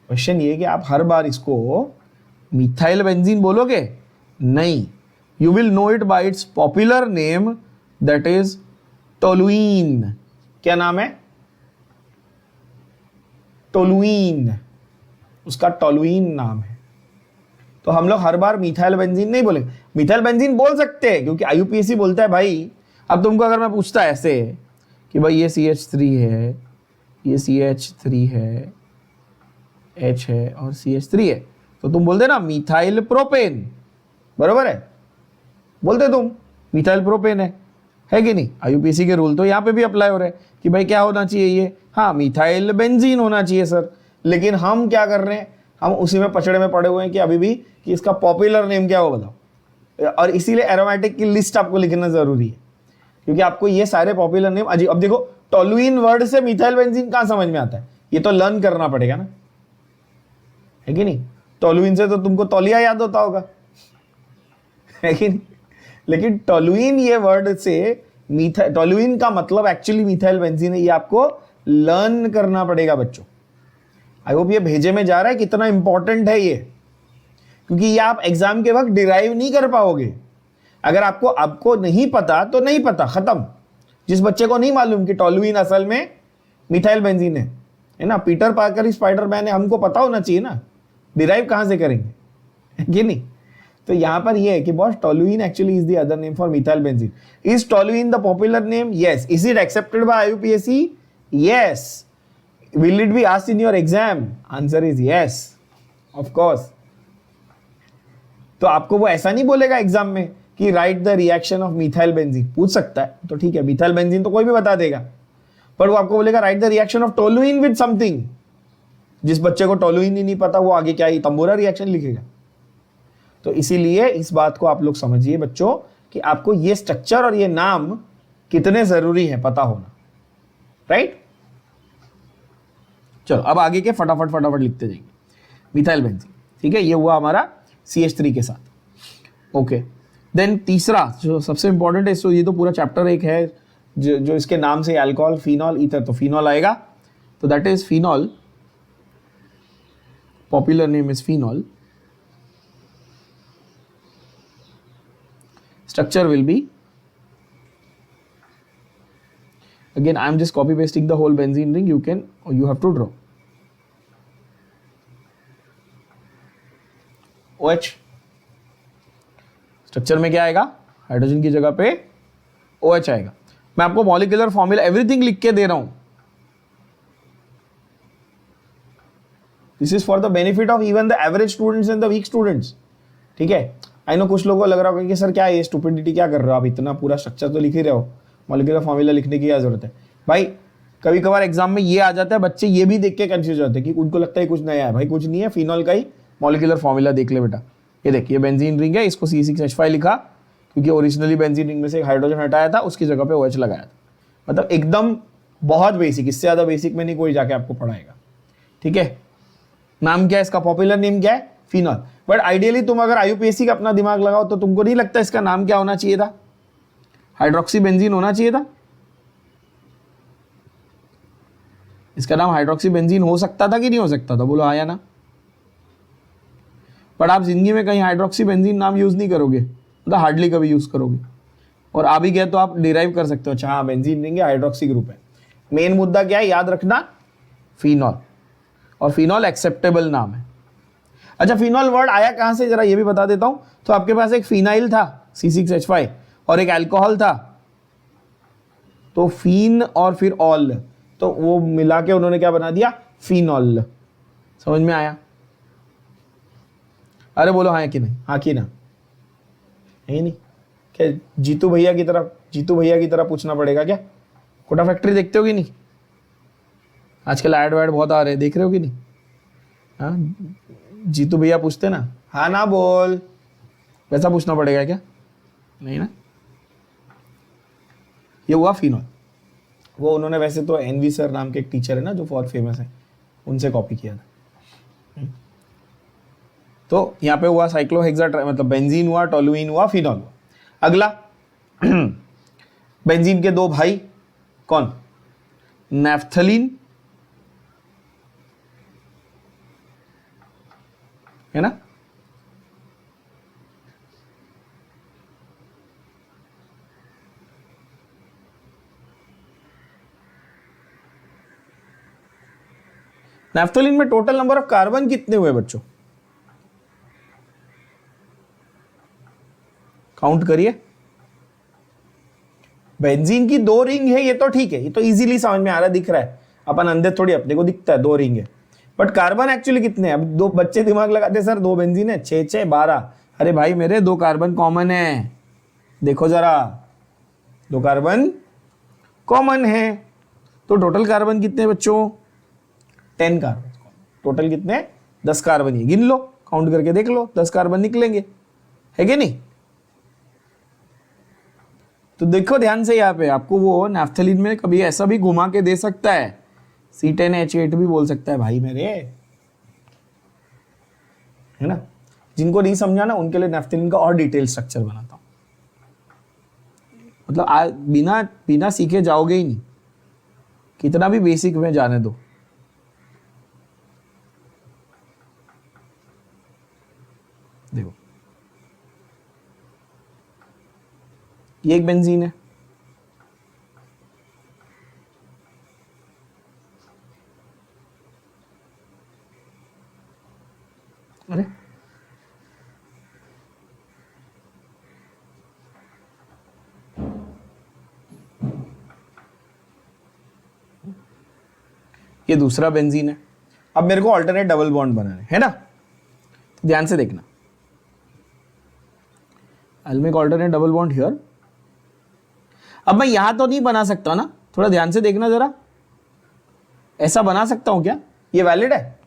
क्वेश्चन ये कि आप हर बार इसको मिथाइल बेंजीन बोलोगे? नहीं, you will know it by its popular name, that is toluene. क्या नाम है? टोलुइन, उसका टोलुइन नाम है। तो हम लोग हर बार मिथाइल बेंजीन नहीं बोलेंगे। मिथाइल बेंजीन बोल सकते हैं क्योंकि आईयूपीएसी बोलता है भाई। अब तुमको अगर मैं पूछता ऐसे कि भाई ये CH3 है, ये CH3 है, H है और CH3 है, तो तुम बोलते ना मिथाइल प्रोपेन, बरोबर है? बोलते तुम मिथाइल प्रोपेन है कि नहीं? आईयूपीएसी के रूल तो यहाँ पे भी अप्लाई हो रहे हैं कि भाई क्या होना चाहिए ये, हाँ मिथाइल बेंजीन होना चाहिए सर। लेकिन हम क्या कर रहे हैं, हम उसी में पचड़े में पड़े हुए हैं कि अभी भी कि इसका पॉपुलर नेम क्या हो बताओ। और इसीलिए एरोमेटिक की लिस्ट आपको लिखना जरूरी है, क्योंकि आपको ये सारे पॉपुलर नेम अजीब। अब देखो टोलुइन वर्ड से मिथाइल बेंजीन कहाँ समझ में आता है? ये तो लर्न करना पड़ेगा ना, है कि नहीं? टोलुइन से तो तुमको तौलिया याद होता होगा, है कि नहीं? लेकिन टोलुइन ये वर्ड से टोलुइन का मतलब एक्चुअली मिथाइल बेंजीन है, ये आपको लर्न करना पड़ेगा बच्चों। आई होप ये भेजे में जा रहा है कितना इंपॉर्टेंट है ये, क्योंकि ये आप एग्जाम के वक्त डिराइव नहीं कर पाओगे। अगर आपको नहीं पता तो नहीं पता, खत्म। जिस बच्चे को नहीं मालूम कि टोलुइन असल में मिथाइल बेंजीन है ना, पीटर पार्कर स्पाइडरमैन है, हमको पता होना चाहिए ना, डिराइव कहां से करेंगे, कि नहीं? तो यहां पर ये है कि boss toluene actually is the other name for methyl benzene. Is toluene the popular name? Yes. Is it accepted by IUPAC? Yes. Will it be asked in your exam? Answer is yes, of course. तो आपको वो ऐसा नहीं बोलेगा exam में कि right the reaction of methyl benzene. पूछ सकता है तो ठीक है, मिथाइल बेंजीन तो कोई भी बता देगा, पर वो आपको बोलेगा right the reaction of toluene with something. जिस बच्चे को टोलुइन ही नहीं पता वो आगे क्या ही तंबूरा रिएक्शन लिखेगा। तो इसीलिए इस बात को आप लोग समझिए बच्चों कि आपको ये स्ट्रक्चर और ये नाम कितने जरूरी है पता होना, राइट? चलो अब आगे के फटाफट फटाफट लिखते जाएंगे। मिथाइल बेंजीन, ठीक है, ये हुआ हमारा CH3 के साथ। ओके, देन तीसरा जो सबसे इंपॉर्टेंट है, तो ये तो पूरा चैप्टर एक है जो इसके नाम से अल्कोहल, फिनॉल, ईथर, तो फिनॉल आएगा, तो that is phenol, popular name is phenol, structure will be, again I am just copy pasting the whole benzene ring, you have to draw OH, structure में क्या आएगा, हाइड्रोजन की जगह पे OH आएगा। मैं आपको मॉलिक्यूलर फॉर्मूला एवरीथिंग लिख के दे रहा हूं, this is for the benefit of even the average students and the weak students, ठीक है। आई नो कुछ लोगों को लग रहा होगा कि सर क्या है ये स्टूपिडिटी क्या कर रहे हो आप, इतना पूरा स्ट्रक्चर तो लिख ही रहे हो, मॉलिक्यूलर फॉर्मूला लिखने की क्या जरूरत है। भाई कभी कभार एग्जाम में ये आ जाता है, बच्चे ये भी देख के कंफ्यूज होते हैं कि उनको लगता है कुछ नया है, भाई कुछ नहीं है, फिनॉल का ही मॉलिक्यूलर फॉर्मूला देख ले बेटा। ये देख, ये बेंजीन रिंग है, इसको C6H5 लिखा क्योंकि ओरिजिनली बेंजीन रिंग में से एक हाइड्रोजन हटाया था, उसकी जगह पे OH लगाया था। मतलब एकदम बहुत बेसिक, इससे ज़्यादा बेसिक में नहीं कोई जाके आपको पढ़ाएगा, ठीक है। नाम क्या है इसका, पॉपुलर नेम क्या है, फिनॉल। बट आइडियली तुम अगर IUPAC का अपना दिमाग लगाओ तो तुमको नहीं लगता इसका नाम क्या होना चाहिए था, हाइड्रोक्सी बेंजीन होना चाहिए था। इसका नाम हाइड्रोक्सी बेंजीन हो सकता था कि नहीं हो सकता था, बोलो हाँ या ना। पर आप जिंदगी में कहीं हाइड्रोक्सी बेंजीन नाम यूज नहीं करोगे, मतलब हार्डली कभी यूज करोगे, और आ भी गया तो आप डिराइव कर सकते हो, अच्छा हाँ बेंजीन रिंग है, हाइड्रोक्सी ग्रुप है। मेन मुद्दा क्या है, याद रखना फिनॉल, और फिनॉल एक्सेप्टेबल नाम है। अच्छा, फिनॉल वर्ड आया कहां से, जरा ये भी बता देता हूं। तो आपके पास एक फिनाइल था C6H5 और एक अल्कोहल था, तो फिन और फिर ऑल, तो वो मिला के उन्होंने क्या बना दिया, फिनॉल। समझ में आया? अरे बोलो हाँ कि नहीं, हाँ कि ना, नहीं क्या जीतू भैया की तरह पूछना पड़ेगा क्या? कोटा फैक्ट्री देखते हो कि नहीं? आजकल ऐड वैड बहुत आ रहे हैं, देख रहे हो कि नहीं? हाँ, जीतू भैया पूछते ना, हाँ ना बोल, वैसा पूछना पड़ेगा क्या? नहीं ना। ये हुआ फिनॉल, वो उन्होंने वैसे तो NV सर नाम के एक टीचर है ना जो बहुत फेमस है, उनसे कॉपी किया था। तो यहाँ पे हुआ साइक्लोहेक्सा, मतलब बेंजीन हुआ, टोलुइन हुआ, फिनॉल हुआ। अगला बेंजीन के दो भाई कौन, नैफ्थलीन है ना, नैफ्थलीन में टोटल नंबर ऑफ कार्बन कितने हुए बच्चों, काउंट करिए। बेंजीन की 2 रिंग है, ये तो ठीक है, ये तो इजीली समझ में आ रहा, दिख रहा है, अपन अंधे थोड़ी, अपने को दिखता है 2 रिंग है। बट कार्बन एक्चुअली कितने हैं? अब दो बच्चे दिमाग लगाते सर 2 बेंजीन है, 6 6 12। अरे भाई मेरे 2 कार्बन कॉमन है, देखो जरा 2 कार्बन कॉमन है, तो टोटल कार्बन कितने बच्चों, 10 कार्बन। टोटल कितने, 10 कार्बन, ये गिन लो, काउंट करके देख लो, 10 कार्बन निकलेंगे, है कि नहीं? तो देखो ध्यान से, यहाँ पे आपको वो नैफ्थलीन में कभी ऐसा भी घुमा के दे सकता है, C10H8 भी बोल सकता है भाई मेरे, है ना। जिनको नहीं समझा ना उनके लिए नैफ्थलीन का और डिटेल स्ट्रक्चर बनाता हूं, मतलब बिना बिना सीखे जाओगे ही नहीं, कितना भी बेसिक में जाने दो। देखो ये एक बेंजीन है, अरे ये दूसरा बेंजीन है। अब मेरे को अल्टरनेट डबल बॉन्ड बनाना है ना, तो ध्यान से देखना, I'll make alternate double bond here। अब मैं यहां तो नहीं बना सकता ना, थोड़ा ध्यान से देखना जरा, ऐसा बना सकता हूं क्या, ये वैलिड है,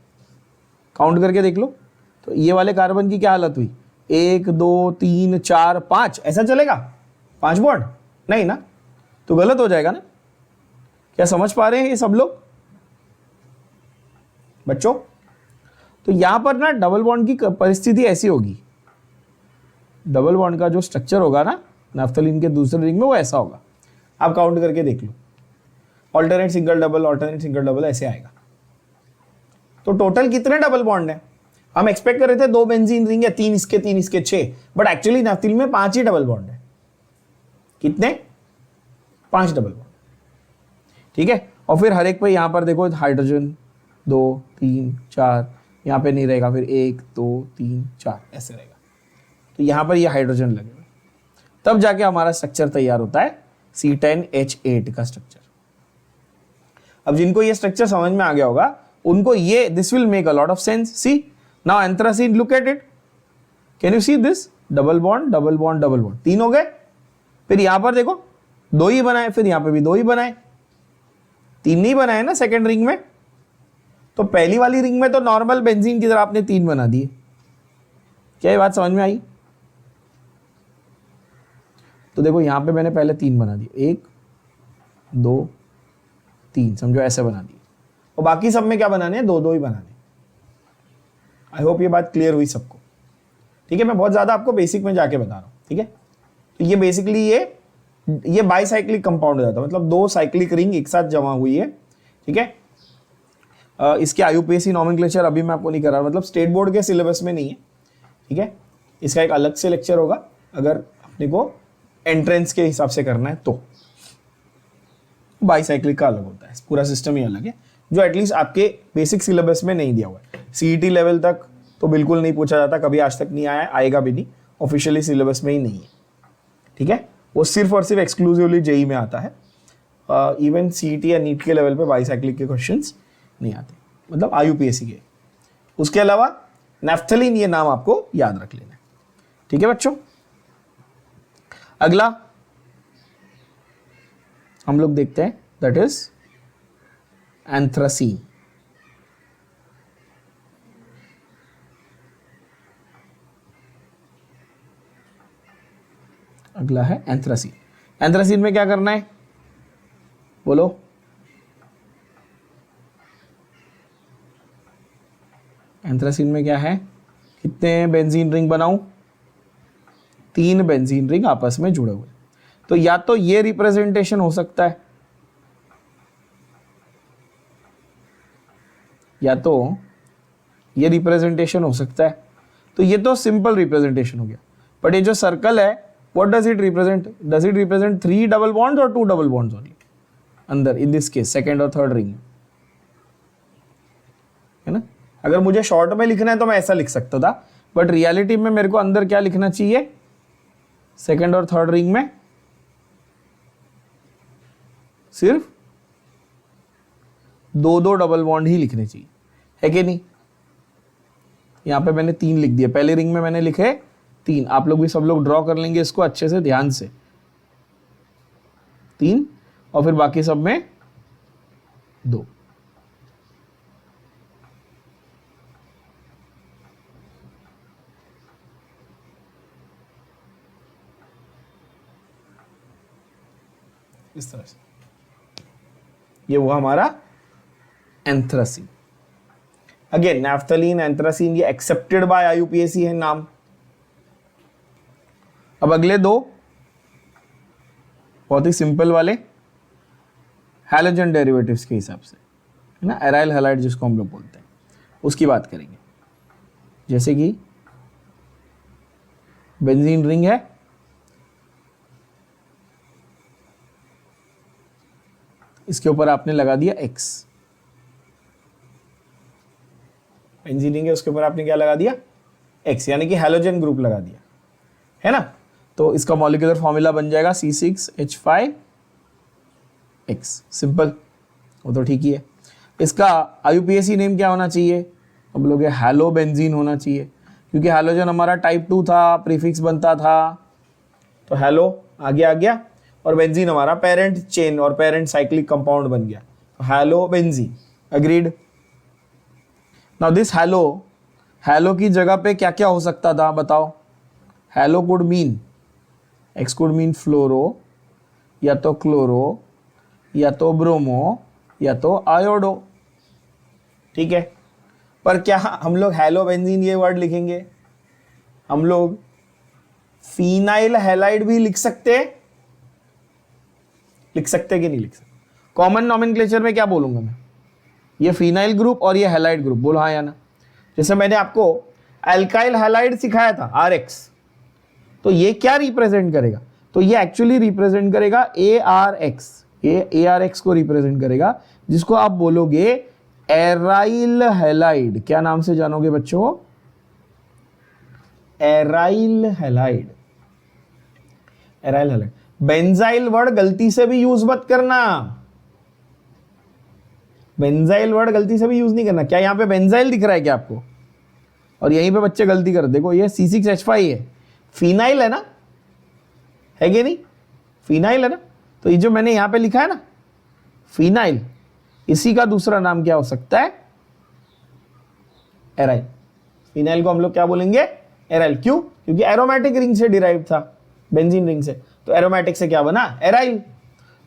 काउंट करके देख लो। तो ये वाले कार्बन की क्या हालत हुई, 1 2 3 4 5, ऐसा चलेगा 5 बॉन्ड, नहीं ना, तो गलत हो जाएगा ना। क्या समझ पा रहे हैं ये सब लोग? बच्चों, तो यहां पर ना डबल बॉन्ड की परिस्थिति ऐसी होगी, डबल बॉन्ड का जो स्ट्रक्चर होगा ना नैफ्थलीन के दूसरे रिंग में वो ऐसा होगा। आप काउंट करके देख लो, ऑल्टरनेट सिंगल डबल ऐसे आएगा। तो टोटल कितने डबल बॉन्ड है? हम एक्सपेक्ट कर रहे थे 2 बेंजीन रिंग है, 3 इसके 6, बट एक्चुअली नैफ्थलीन में 5 ही डबल बॉन्ड है। कितने? 5 डबल बॉन्ड, ठीक है। और फिर हर एक पे यहां पर देखो हाइड्रोजन 2 3 4, यहां पे नहीं रहेगा, फिर 1 2 3 4 ऐसे रहेगा। तो यहां पर ये हाइड्रोजन लगेगा, तब जाके हमारा स्ट्रक्चर तैयार होता है C10H8 का स्ट्रक्चर। अब जिनको ये स्ट्रक्चर समझ में आ गया होगा उनको ये this will make a lot of sense. See now anthracene, look at it, can you see this? Double bond double bond double bond, 3 हो गए। फिर यहां पर देखो 2 ही बनाए, फिर यहां पे भी 2 ही बनाए, 3 नहीं बनाए ना सेकेंड रिंग में। तो पहली वाली रिंग में तो नॉर्मल बेंजीन की तरह आपने 3 बना दिए। क्या ये बात समझ में आई? तो देखो यहां पे मैंने पहले 3 बना दिए, 1 2 3, समझो ऐसे बना दिए। और बाकी सब में क्या बनाने हैं? 2 ही बनाने। आई होप ये बात क्लियर हुई सबको, ठीक है। मैं बहुत ज्यादा आपको बेसिक में जाके बता रहा हूं, ठीक है। तो ये बेसिकली ये बाईसाइक्लिक कंपाउंड हो जाता है, मतलब 2 साइक्लिक रिंग एक साथ जमा हुई है, ठीक है। इसके IUPAC नॉमेनक्लेचर अभी मैं आपको नहीं कर रहा, मतलब स्टेट बोर्ड के सिलेबस में नहीं है, ठीक है। इसका एक अलग से लेक्चर होगा अगर अपने को एंट्रेंस के हिसाब से करना है तो। बाईसाइक्लिक का अलग होता है, पूरा सिस्टम ही अलग है, जो एटलीस्ट आपके बेसिक सिलेबस में नहीं दिया हुआ है। CET लेवल तक तो बिल्कुल नहीं पूछा जाता, कभी आज तक नहीं आया, आएगा भी नहीं, ऑफिशियली सिलेबस में ही नहीं है, ठीक है। वो सिर्फ और सिर्फ एक्सक्लूसिवली JEE में आता है। इवन CET या नीट के लेवल पे बाईसाइक्लिक के क्वेश्चंस नहीं आते, मतलब IUPAC के। उसके अलावा नैफ्थलीन ये नाम आपको याद रख लेना है, ठीक है बच्चों। अगला हम लोग देखते हैं, दैट इज एंथ्रासीन। अगला है एंथ्रासीन। एंथ्रासीन में क्या करना है बोलो? एंथ्रासीन में क्या है? कितने बेंजीन रिंग बनाऊं? 3 बेंजीन रिंग आपस में जुड़े हुए। तो या तो ये रिप्रेजेंटेशन हो सकता है, या तो ये रिप्रेजेंटेशन हो सकता है। तो ये तो सिंपल रिप्रेजेंटेशन हो गया, बट ये जो सर्कल है what does it represent? Does it represent 3 double bonds और 2 डबल बॉन्ड्स ओनली अंदर, इन दिस केस सेकंड और थर्ड रिंग, है ना। अगर मुझे शॉर्ट में लिखना है तो मैं ऐसा लिख सकता था, बट रियलिटी में मेरे को अंदर क्या लिखना चाहिए? सेकंड और थर्ड रिंग में सिर्फ 2 डबल बॉन्ड ही लिखने चाहिए, है कि नहीं। यहां पे मैंने 3 लिख दिए, पहले रिंग में मैंने लिखे 3, आप लोग भी सब लोग ड्रॉ कर लेंगे इसको अच्छे से ध्यान से, 3, और फिर बाकी सब में 2। इस तरह से ये हुआ हमारा एंथ्रासीन। अगेन नैफ्थलीन, एंथ्रासीन, ये एक्सेप्टेड बाय IUPAC है नाम। अब अगले 2 बहुत ही सिंपल वाले हैलोजन डेरिवेटिव्स के हिसाब से, है ना, एराइल हैलाइड जिसको हम लोग बोलते हैं, उसकी बात करेंगे। जैसे कि बेंजीन रिंग है, इसके ऊपर आपने लगा दिया X, बेंजीन रिंग है उसके ऊपर आपने क्या लगा दिया? X, यानी कि हैलोजन ग्रुप लगा दिया, है ना। तो इसका मॉलिक्यूलर फॉर्मूला बन जाएगा C6H5X, सिंपल, वो तो ठीक ही है। इसका IUPAC नेम क्या होना चाहिए? अब लोग हैलो बेंजीन होना चाहिए, क्योंकि हैलोजन हमारा टाइप 2 था, प्रीफिक्स बनता था, तो हैलो आगे आ गया, और बेंजीन हमारा पेरेंट चेन और पेरेंट साइक्लिक कंपाउंड बन गया, तो halo benzene, agreed. Now this halo की जगह पे क्या क्या हो सकता था बताओ? Halo could mean, X could mean fluoro, या तो क्लोरो, या तो ब्रोमो, या तो आयोडो, ठीक है। पर क्या हम लोग हेलोबेंजीन ये वर्ड लिखेंगे? हम लोग फिनाइल हैलाइड भी लिख सकते हैं, लिख सकते कि नहीं लिख सकते? कॉमन नॉमेनक्लेचर में क्या बोलूंगा मैं? ये फिनाइल ग्रुप और ये हैलाइड ग्रुप, बोलो हाँ या ना। जैसे मैंने आपको एल्काइल हैलाइड सिखाया था RX, तो ये क्या रिप्रेजेंट करेगा? तो ये एक्चुअली रिप्रेजेंट करेगा ARX, ये ARX को रिप्रेजेंट करेगा, जिसको आप बोलोगे एराइल हैलाइड। क्या नाम से जानोगे बच्चों? Aryl halide. Aryl halide. Benzyl word गलती से भी यूज मत करना, बेंजाइल वर्ड गलती से भी यूज नहीं करना। क्या यहाँ पे बेंजाइल दिख रहा है क्या आपको? और यहीं पे बच्चे गलती कर, देखो ये C6H5 है, फिनाइल है ना, है कि नहीं? फिनाइल है ना। तो ये जो मैंने यहाँ पे लिखा है ना फिनाइल, इसी का दूसरा नाम क्या हो सकता है? एराइल। फिनाइल को हम लोग क्या बोलेंगे? एराइल। क्यों? क्योंकि एरोमेटिक रिंग से डिराइव था, बेंजीन रिंग से, तो एरोमेटिक से क्या बना? एराइल।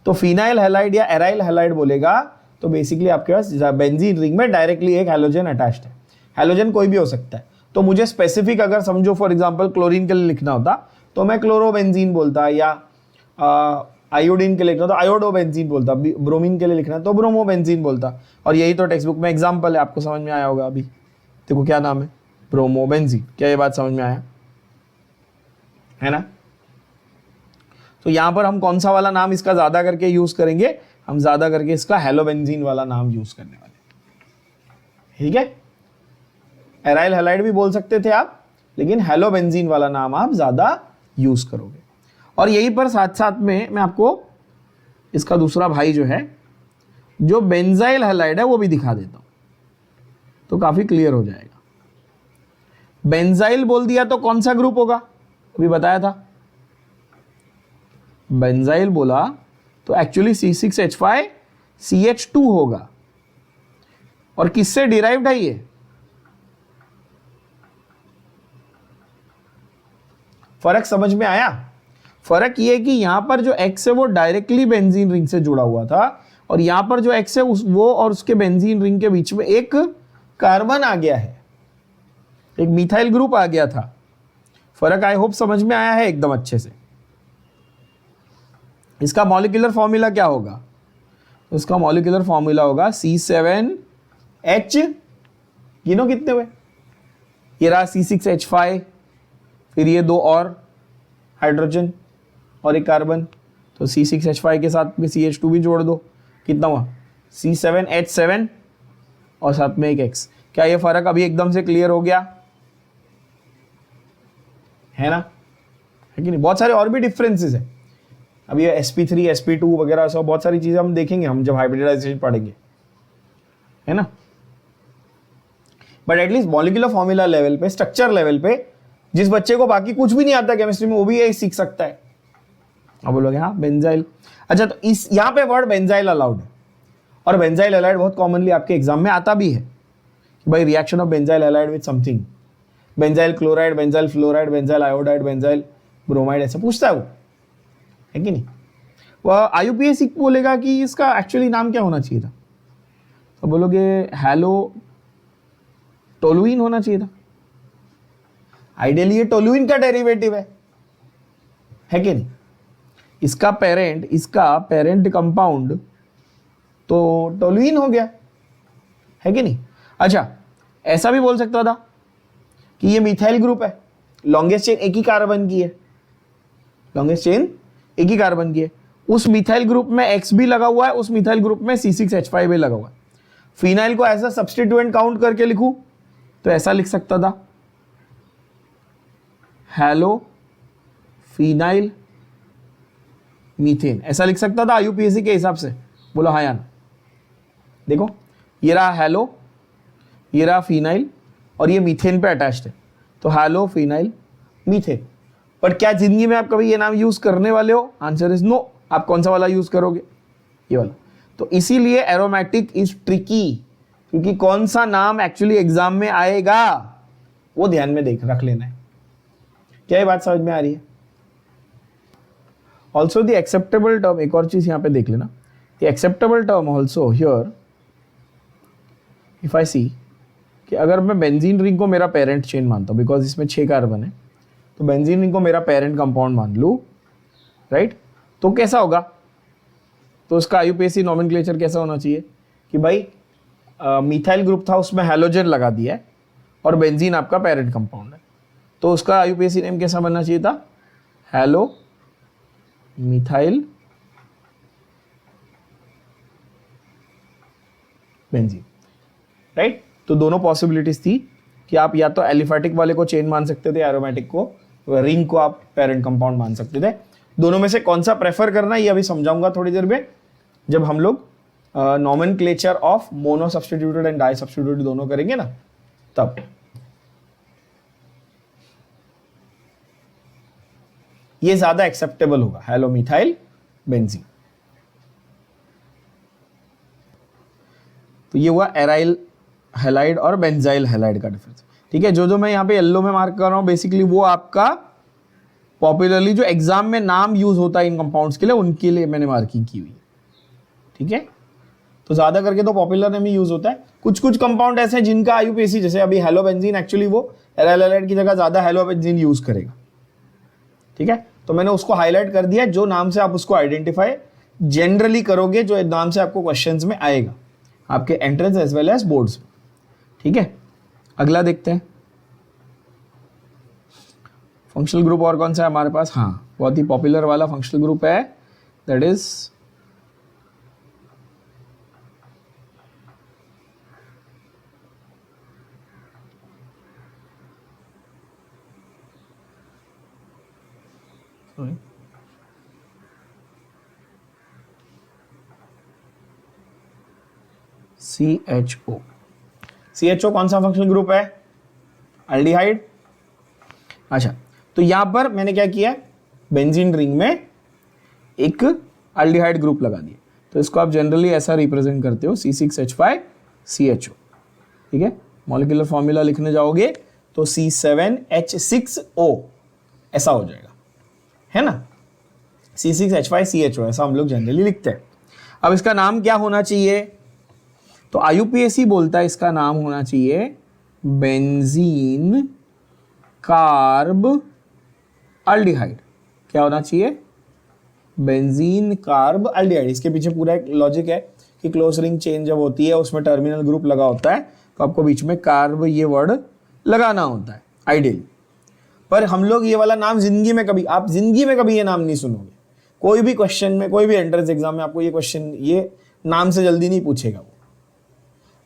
तो फिनाइल हैलाइड या एराइल हैलाइड बोलेगा तो बेसिकली आपके पास बेंजीन रिंग में डायरेक्टली एक हैलोजन अटैच्ड है। हैलोजन कोई भी हो सकता है। तो मुझे स्पेसिफिक अगर समझो फॉर एग्जांपल क्लोरीन के लिए लिखना होता तो मैं क्लोरोबेंजीन बोलता, या आयोडीन के लिए लिखना तो आयोडोबेंजीन बोलता, ब्रोमीन के लिए लिखना तो ब्रोमोबेंजीन बोलता। और यही तो टेक्स्ट बुक में एग्जाम्पल है, आपको समझ में आया होगा। अभी देखो क्या नाम है? ब्रोमोबेंजीन। क्या ये बात समझ में आया है ना? तो यहां पर हम कौन सा वाला नाम इसका ज्यादा करके यूज करेंगे? हम ज्यादा करके इसका हेलोबेंजीन वाला नाम यूज करने वाले, ठीक है? एराइल हैलाइड भी बोल सकते थे आप, लेकिन हेलोबेंजीन वाला नाम आप ज्यादा यूज करोगे। और यहीं पर साथ साथ में मैं आपको इसका दूसरा भाई जो है, जो बेंजाइल हैलाइड है, वो भी दिखा देता हूं, तो काफी क्लियर हो जाएगा। बेंजाइल बोल दिया तो कौन सा ग्रुप होगा? अभी बताया था, बेंजाइल बोला तो एक्चुअली C6H5 CH2 होगा। और किससे डिराइव्ड है ये? फर्क समझ में आया? फर्क ये कि यहां पर जो X है वो डायरेक्टली बेंजीन रिंग से जुड़ा हुआ था, और यहां पर जो X है वो और उसके बेंजीन रिंग के बीच में एक कार्बन आ गया है, एक मिथाइल ग्रुप आ गया था। फर्क आई होप समझ में आया है एकदम अच्छे से। इसका मॉलिक्यूलर फॉर्मूला क्या होगा? उसका मॉलिक्यूलर फॉर्मूला होगा C7H, गिनो कितने हुए? ये रहा C6H5, फिर ये दो और हाइड्रोजन और एक कार्बन, तो C6H5 के साथ में CH2 भी जोड़ दो, कितना हुआ? C7H7 और साथ में एक X। क्या ये फर्क अभी एकदम से क्लियर हो गया है ना? है कि नहीं? बहुत सारे और भी डिफरेंसेस है। अभी ये sp3 sp2 वगैरह सब बहुत सारी चीजें हम देखेंगे, हम जब हाइब्रिडाइजेशन पढ़ेंगे, है ना? But at least molecular formula level पे, स्ट्रक्चर लेवल पे, जिस बच्चे को बाकी कुछ भी नहीं आता केमिस्ट्री में, वो भी यही सीख सकता है। अब बोलोगे हाँ बेंजाइल। अच्छा, तो इस यहाँ पे वर्ड बेंजाइल अलाउड है, और बेंजाइल हैलाइड बहुत कॉमनली आपके एग्जाम में आता भी है कि भाई reaction of benzyl halide with something, benzyl chloride, benzyl fluoride, benzyl iodide, benzyl bromide, ऐसा पूछता है वो, है कि नहीं? वह IUPAC बोलेगा कि इसका एक्चुअली नाम क्या होना चाहिए था, तो बोलोगे हैलो टोलुइन होना चाहिए था। आइडियली ये टोलुइन का डेरिवेटिव है कि नहीं? इसका पेरेंट कंपाउंड तो टोलुइन हो गया, है कि नहीं? अच्छा, ऐसा भी बोल सकता था कि ये मिथाइल ग्रुप है, लॉन्गेस्ट चेन एक ही कार्बन की है, लॉन्गेस्ट चेन एक ही कार्बन की है, उस मिथाइल ग्रुप में X भी लगा हुआ है, उस मिथाइल ग्रुप में C6H5 भी लगा हुआ है। फिनाइल को ऐसा सब्स्टिट्यूएंट काउंट करके लिखूं तो ऐसा लिख सकता था, हेलो फिनाइल मीथेन, ऐसा लिख सकता था IUPAC के हिसाब से। बोलो हाँ या ना? देखो ये रहा हेलो, ये रहा फिनाइल, और ये मीथेन पे अटैच्ड है, तो हेलो फिनाइल मीथेन। पर क्या जिंदगी में आप कभी ये नाम यूज करने वाले हो? Answer is no. आप कौन सा वाला यूज करोगे? ये वाला। तो इसीलिए एरोमेटिक इज ट्रिकी, क्योंकि कौन सा नाम एक्चुअली एग्जाम में आएगा वो ध्यान में रख लेना है। क्या ये बात समझ में आ रही है? ऑल्सो द एक्सेप्टेबल टर्म, एक और चीज यहां पे देख लेना, the acceptable term also here if I see कि अगर मैं बेंजीन रिंग को मेरा पेरेंट चेन मानता हूँ, बिकॉज इसमें 6 कार्बन है, तो बेंजीन रिंग को मेरा पेरेंट कंपाउंड मान लूँ, राइट, तो कैसा होगा, तो उसका आईयूपीएसी नोमेनक्लेचर कैसा होना चाहिए कि भाई मिथाइल ग्रुप था, उसमें हैलोजन लगा दिया है और बेंजीन आपका पेरेंट कंपाउंड है, तो उसका आईयूपीएसी नेम कैसा बनना चाहिए था, हैलो मिथाइल बेंजीन, राइट। तो दोनों पॉसिबिलिटीज थी कि आप या तो एलिफैटिक वाले को चेन मान सकते थे, एरोमेटिक को, रिंग को आप पेरेंट कंपाउंड मान सकते थे। दोनों में से कौन सा प्रेफर करना ये अभी समझाऊंगा थोड़ी देर में, जब हम लोग nomenclature of mono substituted and di substituted दोनों करेंगे ना, तब। ये ज्यादा एक्सेप्टेबल होगा, हैलोमिथाइल बेंजीन। तो ये हुआ एराइल हैलाइड और बेंजाइल हैलाइड का डिफरेंस, ठीक है। जो जो मैं यहाँ पे येलो में मार्क कर रहा हूँ बेसिकली वो आपका पॉपुलरली जो एग्जाम में नाम यूज होता है इन कंपाउंड्स के लिए, उनके लिए मैंने मार्किंग की हुई, ठीक है। तो ज्यादा करके तो पॉपुलर नेम ही यूज होता है। कुछ कुछ कंपाउंड ऐसे हैं जिनका आईयूपीएसी, जैसे अभी हेलोबेंजीन, एक्चुअली वो एराइल हैलाइड की जगह ज्यादा हेलोबेंजीन यूज करेगा, ठीक है। तो मैंने उसको हाईलाइट कर दिया, जो नाम से आप उसको आइडेंटिफाई जनरली करोगे, जो नाम से आपको क्वेश्चंस में आएगा आपके entrance as well as boards में, ठीक है। अगला देखते हैं फंक्शनल ग्रुप और कौन सा है हमारे पास, हाँ बहुत ही पॉपुलर वाला फंक्शनल ग्रुप है, दैट इज CHO। CHO कौन सा फंक्शनल ग्रुप है, अल्डिहाइड। अच्छा, तो यहां पर मैंने क्या किया, बेंजीन रिंग में एक अल्डिहाइड ग्रुप लगा दिया, तो इसको आप जनरली ऐसा रिप्रेजेंट करते हो C6H5CHO, ठीक है। मॉलिक्यूलर फॉर्मूला लिखने जाओगे तो C7H6O ऐसा हो जाएगा, है ना, C6H5CHO ऐसा हम लोग जनरली लिखते हैं। अब इसका नाम क्या होना चाहिए, तो आईयूपीएसी बोलता है इसका नाम होना चाहिए बेंजीन कार्ब अल्डिहाइड। क्या होना चाहिए, बेंजीन कार्ब अल्डिहाइड। इसके पीछे पूरा एक लॉजिक है कि क्लोज रिंग चेन जब होती है उसमें टर्मिनल ग्रुप लगा होता है, तो आपको बीच में कार्ब ये वर्ड लगाना होता है आइडियली। पर हम लोग ये वाला नाम जिंदगी में कभी, आप जिंदगी में कभी ये नाम नहीं सुनोगे, कोई भी क्वेश्चन में, कोई भी एंट्रेंस एग्जाम में आपको ये क्वेश्चन ये नाम से जल्दी नहीं पूछेगा,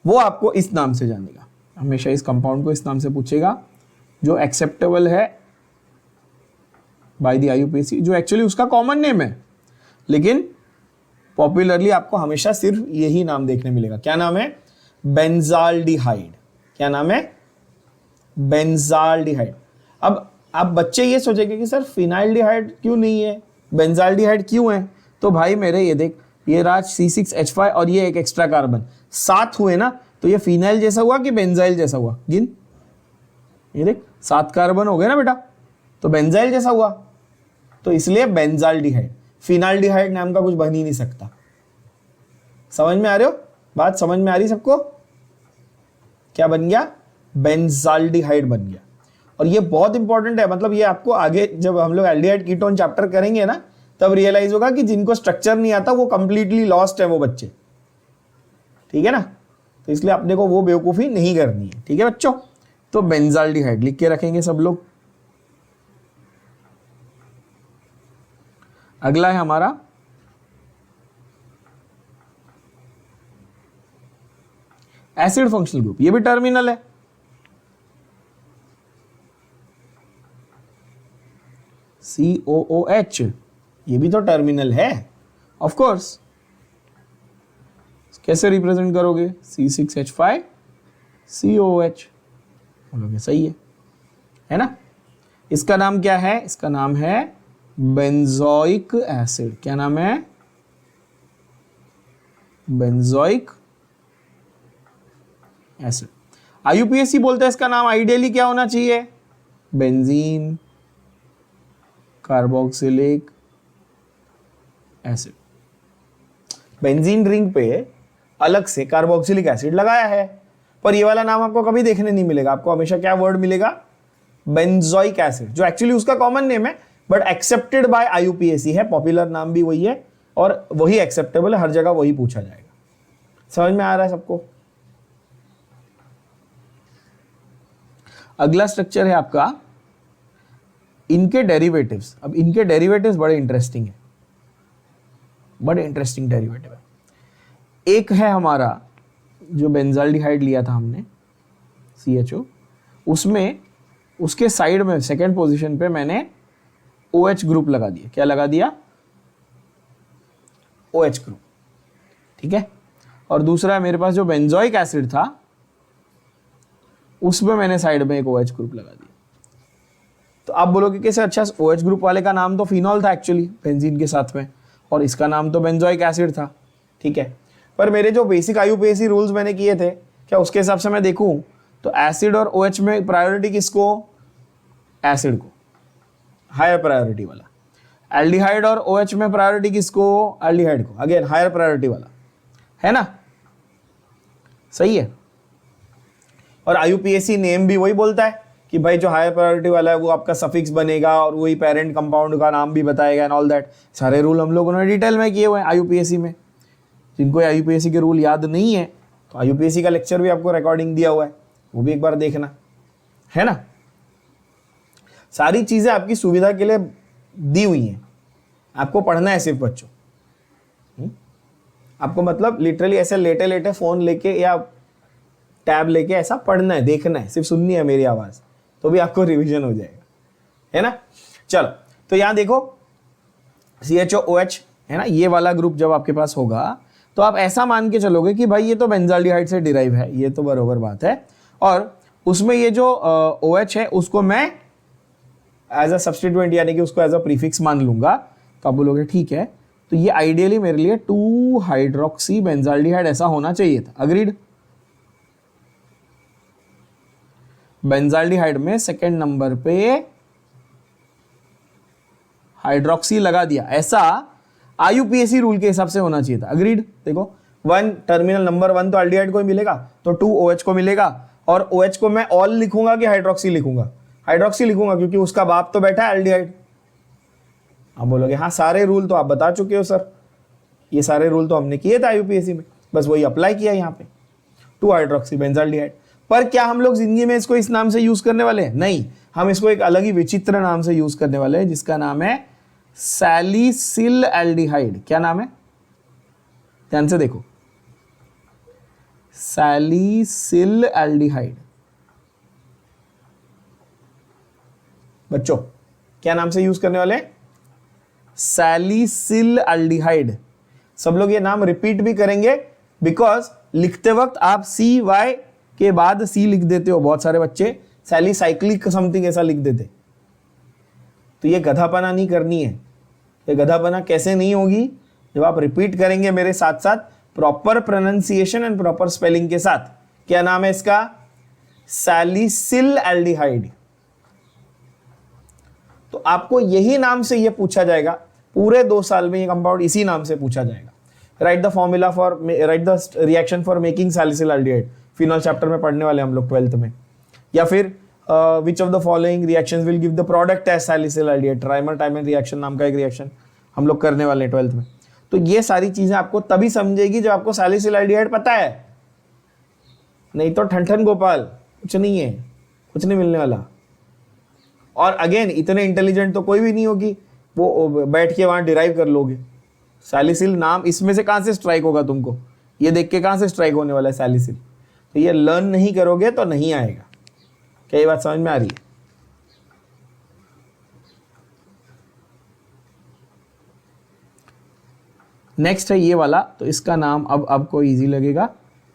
वो आपको इस नाम से जानेगा, हमेशा इस कंपाउंड को इस नाम से पूछेगा जो एक्सेप्टेबल है बाय द आईयूपीएसी, जो एक्चुअली उसका कॉमन नेम है, लेकिन पॉपुलरली आपको हमेशा सिर्फ यही नाम देखने मिलेगा। क्या नाम है, बेंजाल्डिहाइड। क्या नाम है, बेंजाल्डिहाइड। अब आप बच्चे ये सोचेंगे कि सर फिनाइल्डिहाइड क्यों नहीं है, बेंजाल्डिहाइड क्यों है, तो भाई मेरे ये देख, ये राज C6H5 और ये एक एक्स्ट्रा कार्बन 7 हुए ना, तो ये फिनाइल जैसा हुआ कि बेंजाइल जैसा हुआ, गिन, ये देख 7 कार्बन हो गए ना बेटा, तो बेंजाइल जैसा हुआ, तो इसलिए बेंजाल्डिहाइड। फिनाल्डिहाइड नाम का कुछ बन ही नहीं सकता। समझ में आ रहे हो, बात समझ में आ रही सबको, क्या बन गया, बेंजाल्डिहाइड बन गया। और ये बहुत इंपॉर्टेंट है, मतलब ये आपको आगे जब हम लोग एल्डिहाइड कीटोन चैप्टर करेंगे ना, तब रियलाइज होगा कि जिनको स्ट्रक्चर नहीं आता वो कंप्लीटली लॉस्ट है वो बच्चे, ठीक है ना। तो इसलिए अपने को वो बेवकूफी नहीं करनी है, ठीक है बच्चों। तो बेंजाल्डिहाइड लिख के रखेंगे सब लोग। अगला है हमारा एसिड फंक्शनल ग्रुप, ये भी टर्मिनल है, COOH, ये भी तो टर्मिनल है ऑफ कोर्स। कैसे रिप्रेजेंट करोगे, C6H5COOH बोलोगे, सही है ना। इसका नाम क्या है, इसका नाम है बेंजोइक एसिड। क्या नाम है, बेंजोइक एसिड। आईयूपीएसी बोलता है इसका नाम आइडियली क्या होना चाहिए, benzene carboxylic acid. Benzene ring पे अलग से कार्बोक्सिलिक एसिड लगाया है, पर ये वाला नाम आपको कभी देखने नहीं मिलेगा, आपको हमेशा क्या वर्ड मिलेगा, बेंजोइक एसिड, जो एक्चुअली उसका कॉमन नेम है बट एक्सेप्टेड बाय आईयूपीएसी है, पॉपुलर नाम भी वही है और वही एक्सेप्टेबल है, हर जगह वही पूछा जाएगा। समझ में आ रहा है सबको? अगला स्ट्रक्चर है आपका इनके डेरिवेटिव्स। अब इनके डेरिवेटिव्स बड़े इंटरेस्टिंग है, बड़े इंटरेस्टिंग डेरिवेटिव है। एक है हमारा जो बेंजाल्डिहाइड लिया था हमने CHO, उसमें उसके साइड में सेकेंड पोजीशन पे मैंने OH ग्रुप लगा दिया। क्या लगा दिया? OH ग्रुप, ठीक है। और दूसरा मेरे पास जो बेंजोइक एसिड था उसमें मैंने साइड में एक OH ग्रुप लगा दिया। तो आप बोलोगे कैसे? अच्छा, OH ग्रुप वाले का नाम तो फिनॉल था एक्चुअली बेंजीन के साथ में, और इसका नाम तो बेंजोइक एसिड था, ठीक है। पर मेरे जो बेसिक आईयूपीएसी रूल्स मैंने किए थे, क्या उसके हिसाब से मैं देखूं तो एसिड और OH में प्रायोरिटी किसको? एसिड को, हायर प्रायोरिटी वाला। एल्डिहाइड और OH में प्रायोरिटी किसको? एल्डिहाइड को, अगेन हायर प्रायोरिटी वाला, है ना? सही है। और आईयूपीएसी नेम भी वही बोलता है कि भाई जो हायर प्रायोरिटी वाला है वो आपका सफिक्स बनेगा और वही पेरेंट कंपाउंड का नाम भी बताएगा एंड ऑल दैट। सारे रूल हम लोगों ने डिटेल में किए हुए हैं आईयूपीएसी में। जिनको आईयूपीएसी के रूल याद नहीं है तो आईयूपीएसी का लेक्चर भी आपको रिकॉर्डिंग दिया हुआ है, वो भी एक बार देखना, है ना। सारी चीजें आपकी सुविधा के लिए दी हुई हैं, आपको पढ़ना है सिर्फ बच्चों। आपको मतलब लिटरली ऐसे लेटे लेटे फोन लेके या टैब लेके ऐसा पढ़ना है, देखना है, सिर्फ सुननी है मेरी आवाज, तो भी आपको रिवीजन हो जाएगा, है ना। चलो, तो यहां देखो CHOOH है ना, ये वाला ग्रुप जब आपके पास होगा तो आप ऐसा मान के चलोगे कि भाई ये तो बेंजाल्डिहाइड से डिराइव है, ये तो बरोबर बात है। और उसमें ये जो OH है उसको मैं एज अ सब्स्टिट्यूएंट यानी कि उसको एज अ प्रीफिक्स मान लूंगा। तो आप बोलोगे ठीक है, तो ये आइडियली मेरे लिए 2 हाइड्रोक्सी बेंजाल्डिहाइड ऐसा होना चाहिए था। अग्रीड? बेंजाल्डिहाइड में सेकेंड नंबर पे हाइड्रोक्सी लगा दिया, ऐसा आईयूपीएसी रूल के हिसाब से होना चाहिए था। अग्रीड? देखो 1 टर्मिनल नंबर 1 तो एल्डिहाइड को ही मिलेगा, तो 2 OH को मिलेगा, और OH को मैं ऑल लिखूंगा कि हाइड्रोक्सी लिखूंगा? हाइड्रोक्सी लिखूंगा क्योंकि उसका बाप तो बैठा है एल्डिहाइड। आप बोलोगे हाँ सारे रूल तो आप बता चुके हो सर, ये सारे रूल तो हमने किए थे आईयूपीएसी में, बस वही अप्लाई किया यहाँ पे 2 हाइड्रोक्सी बेंजाल्डिहाइड। पर क्या हम लोग जिंदगी में इसको इस नाम से यूज करने वाले हैं? नहीं, हम इसको एक अलग ही विचित्र नाम से यूज करने वाले हैं जिसका नाम है सैलिसिल एल्डिहाइड। क्या नाम है? ध्यान से देखो, सैलिसिल एल्डिहाइड। बच्चों क्या नाम से यूज करने वाले? Salicyl aldehyde. सब लोग ये नाम रिपीट भी करेंगे बिकॉज लिखते वक्त आप CY के बाद C लिख देते हो, बहुत सारे बच्चे सैलिसाइक्लिक समथिंग ऐसा लिख देते। तो ये गधापना नहीं करनी है। ये गधापना कैसे नहीं होगी? जब आप रिपीट करेंगे मेरे साथ साथ proper pronunciation and proper spelling के साथ। क्या नाम है इसका? Salicyl aldehyde. तो आपको यही नाम से ये पूछा जाएगा पूरे 2 साल में, ये कंपाउंड इसी नाम से पूछा जाएगा। Write the formula for, write the reaction for making salicyl aldehyde, phenol chapter में पढ़ने वाले हम लोग 12th में। या फिर which of the following reactions will give the product as salicyl aldehyde, Reimer Tiemann reaction नाम का एक रिएक्शन हम लोग करने वाले हैं 12th में। तो ये सारी चीजें आपको तभी समझेगी जब आपको सैलिसिल एल्डिहाइड पता है, नहीं तो ठन गोपाल कुछ नहीं है, कुछ नहीं मिलने वाला। और अगेन इतने इंटेलिजेंट तो कोई भी नहीं होगी वो बैठ के वहां डिराइव कर लोगे। सैलिसिल नाम इसमें से कहां से स्ट्राइक होगा तुमको? ये देख के कहां से स्ट्राइक होने वाला है सैलिसिल? तो ये लर्न नहीं करोगे तो नहीं आएगा। क्या ये बात समझ में आ रही है? नेक्स्ट है ये वाला, तो इसका नाम अब आपको इजी लगेगा,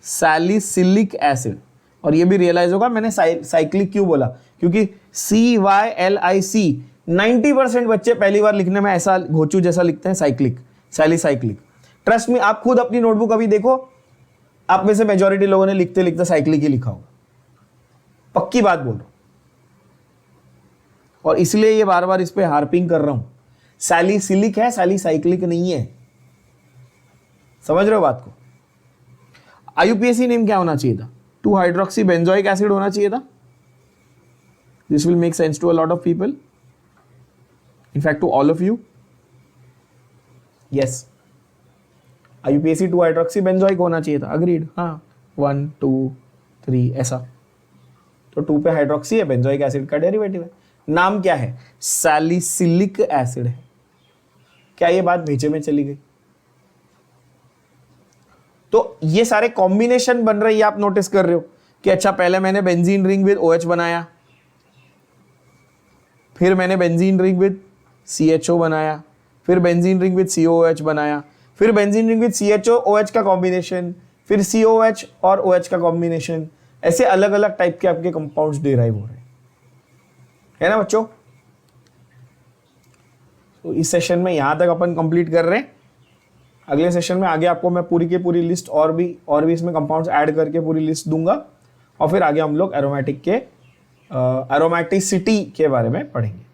सैलिसिलिक एसिड। और ये भी रियलाइज होगा मैंने साइक्लिक क्यों बोला, क्योंकि CYLIC 90% बच्चे पहली बार लिखने में ऐसा घोचू जैसा लिखते हैं, साइक्लिक, सैलिसाइक्लिक। ट्रस्ट में, आप खुद अपनी नोटबुक अभी देखो, आप में से मेजॉरिटी लोगों ने लिखते लिखते साइक्लिक ही लिखा होगा, पक्की बात बोल रहा हूं। और इसलिए ये बार बार इस पे हार्पिंग कर रहा हूं, सैलिसिलिक है, सैलिसाइक्लिक नहीं है। समझ रहे हो बात को? आईयूपीएसी नेम क्या होना चाहिए था? 2 हाइड्रोक्सी बेंजोइक एसिड होना चाहिए था. This will make sense to a lot of people, in fact to all of you. Yes, IUPAC 2 hydroxy benzoic होना चाहिए था. अग्रीड. हाँ, 1 2 3 ऐसा. तो 2 पे हाइड्रोक्सी है, बेंजोइक एसिड का डेरिवेटिव है. नाम क्या है? सैलिसिलिक एसिड है. क्या ये बात नीचे में चली गई? तो ये सारे कॉम्बिनेशन बन रही है, आप नोटिस कर रहे हो कि अच्छा पहले मैंने बेंजीन रिंग विद OH बनाया, फिर मैंने बेंजीन रिंग विद CHO बनाया, फिर बेंजीन रिंग विद COOH बनाया, फिर benzene ring with CHO OH का कॉम्बिनेशन, फिर COH और OH का कॉम्बिनेशन. ऐसे अलग अलग टाइप के आपके कंपाउंड्स डिराइव हो रहे हैं, है ना बच्चों? तो इस सेशन में यहां तक अपन कंप्लीट कर रहे हैं. अगले सेशन में आगे आपको मैं पूरी की पूरी लिस्ट और भी इसमें कंपाउंड्स ऐड करके पूरी लिस्ट दूंगा, और फिर आगे हम लोग एरोमेटिक के एरोमेटिसिटी के बारे में पढ़ेंगे.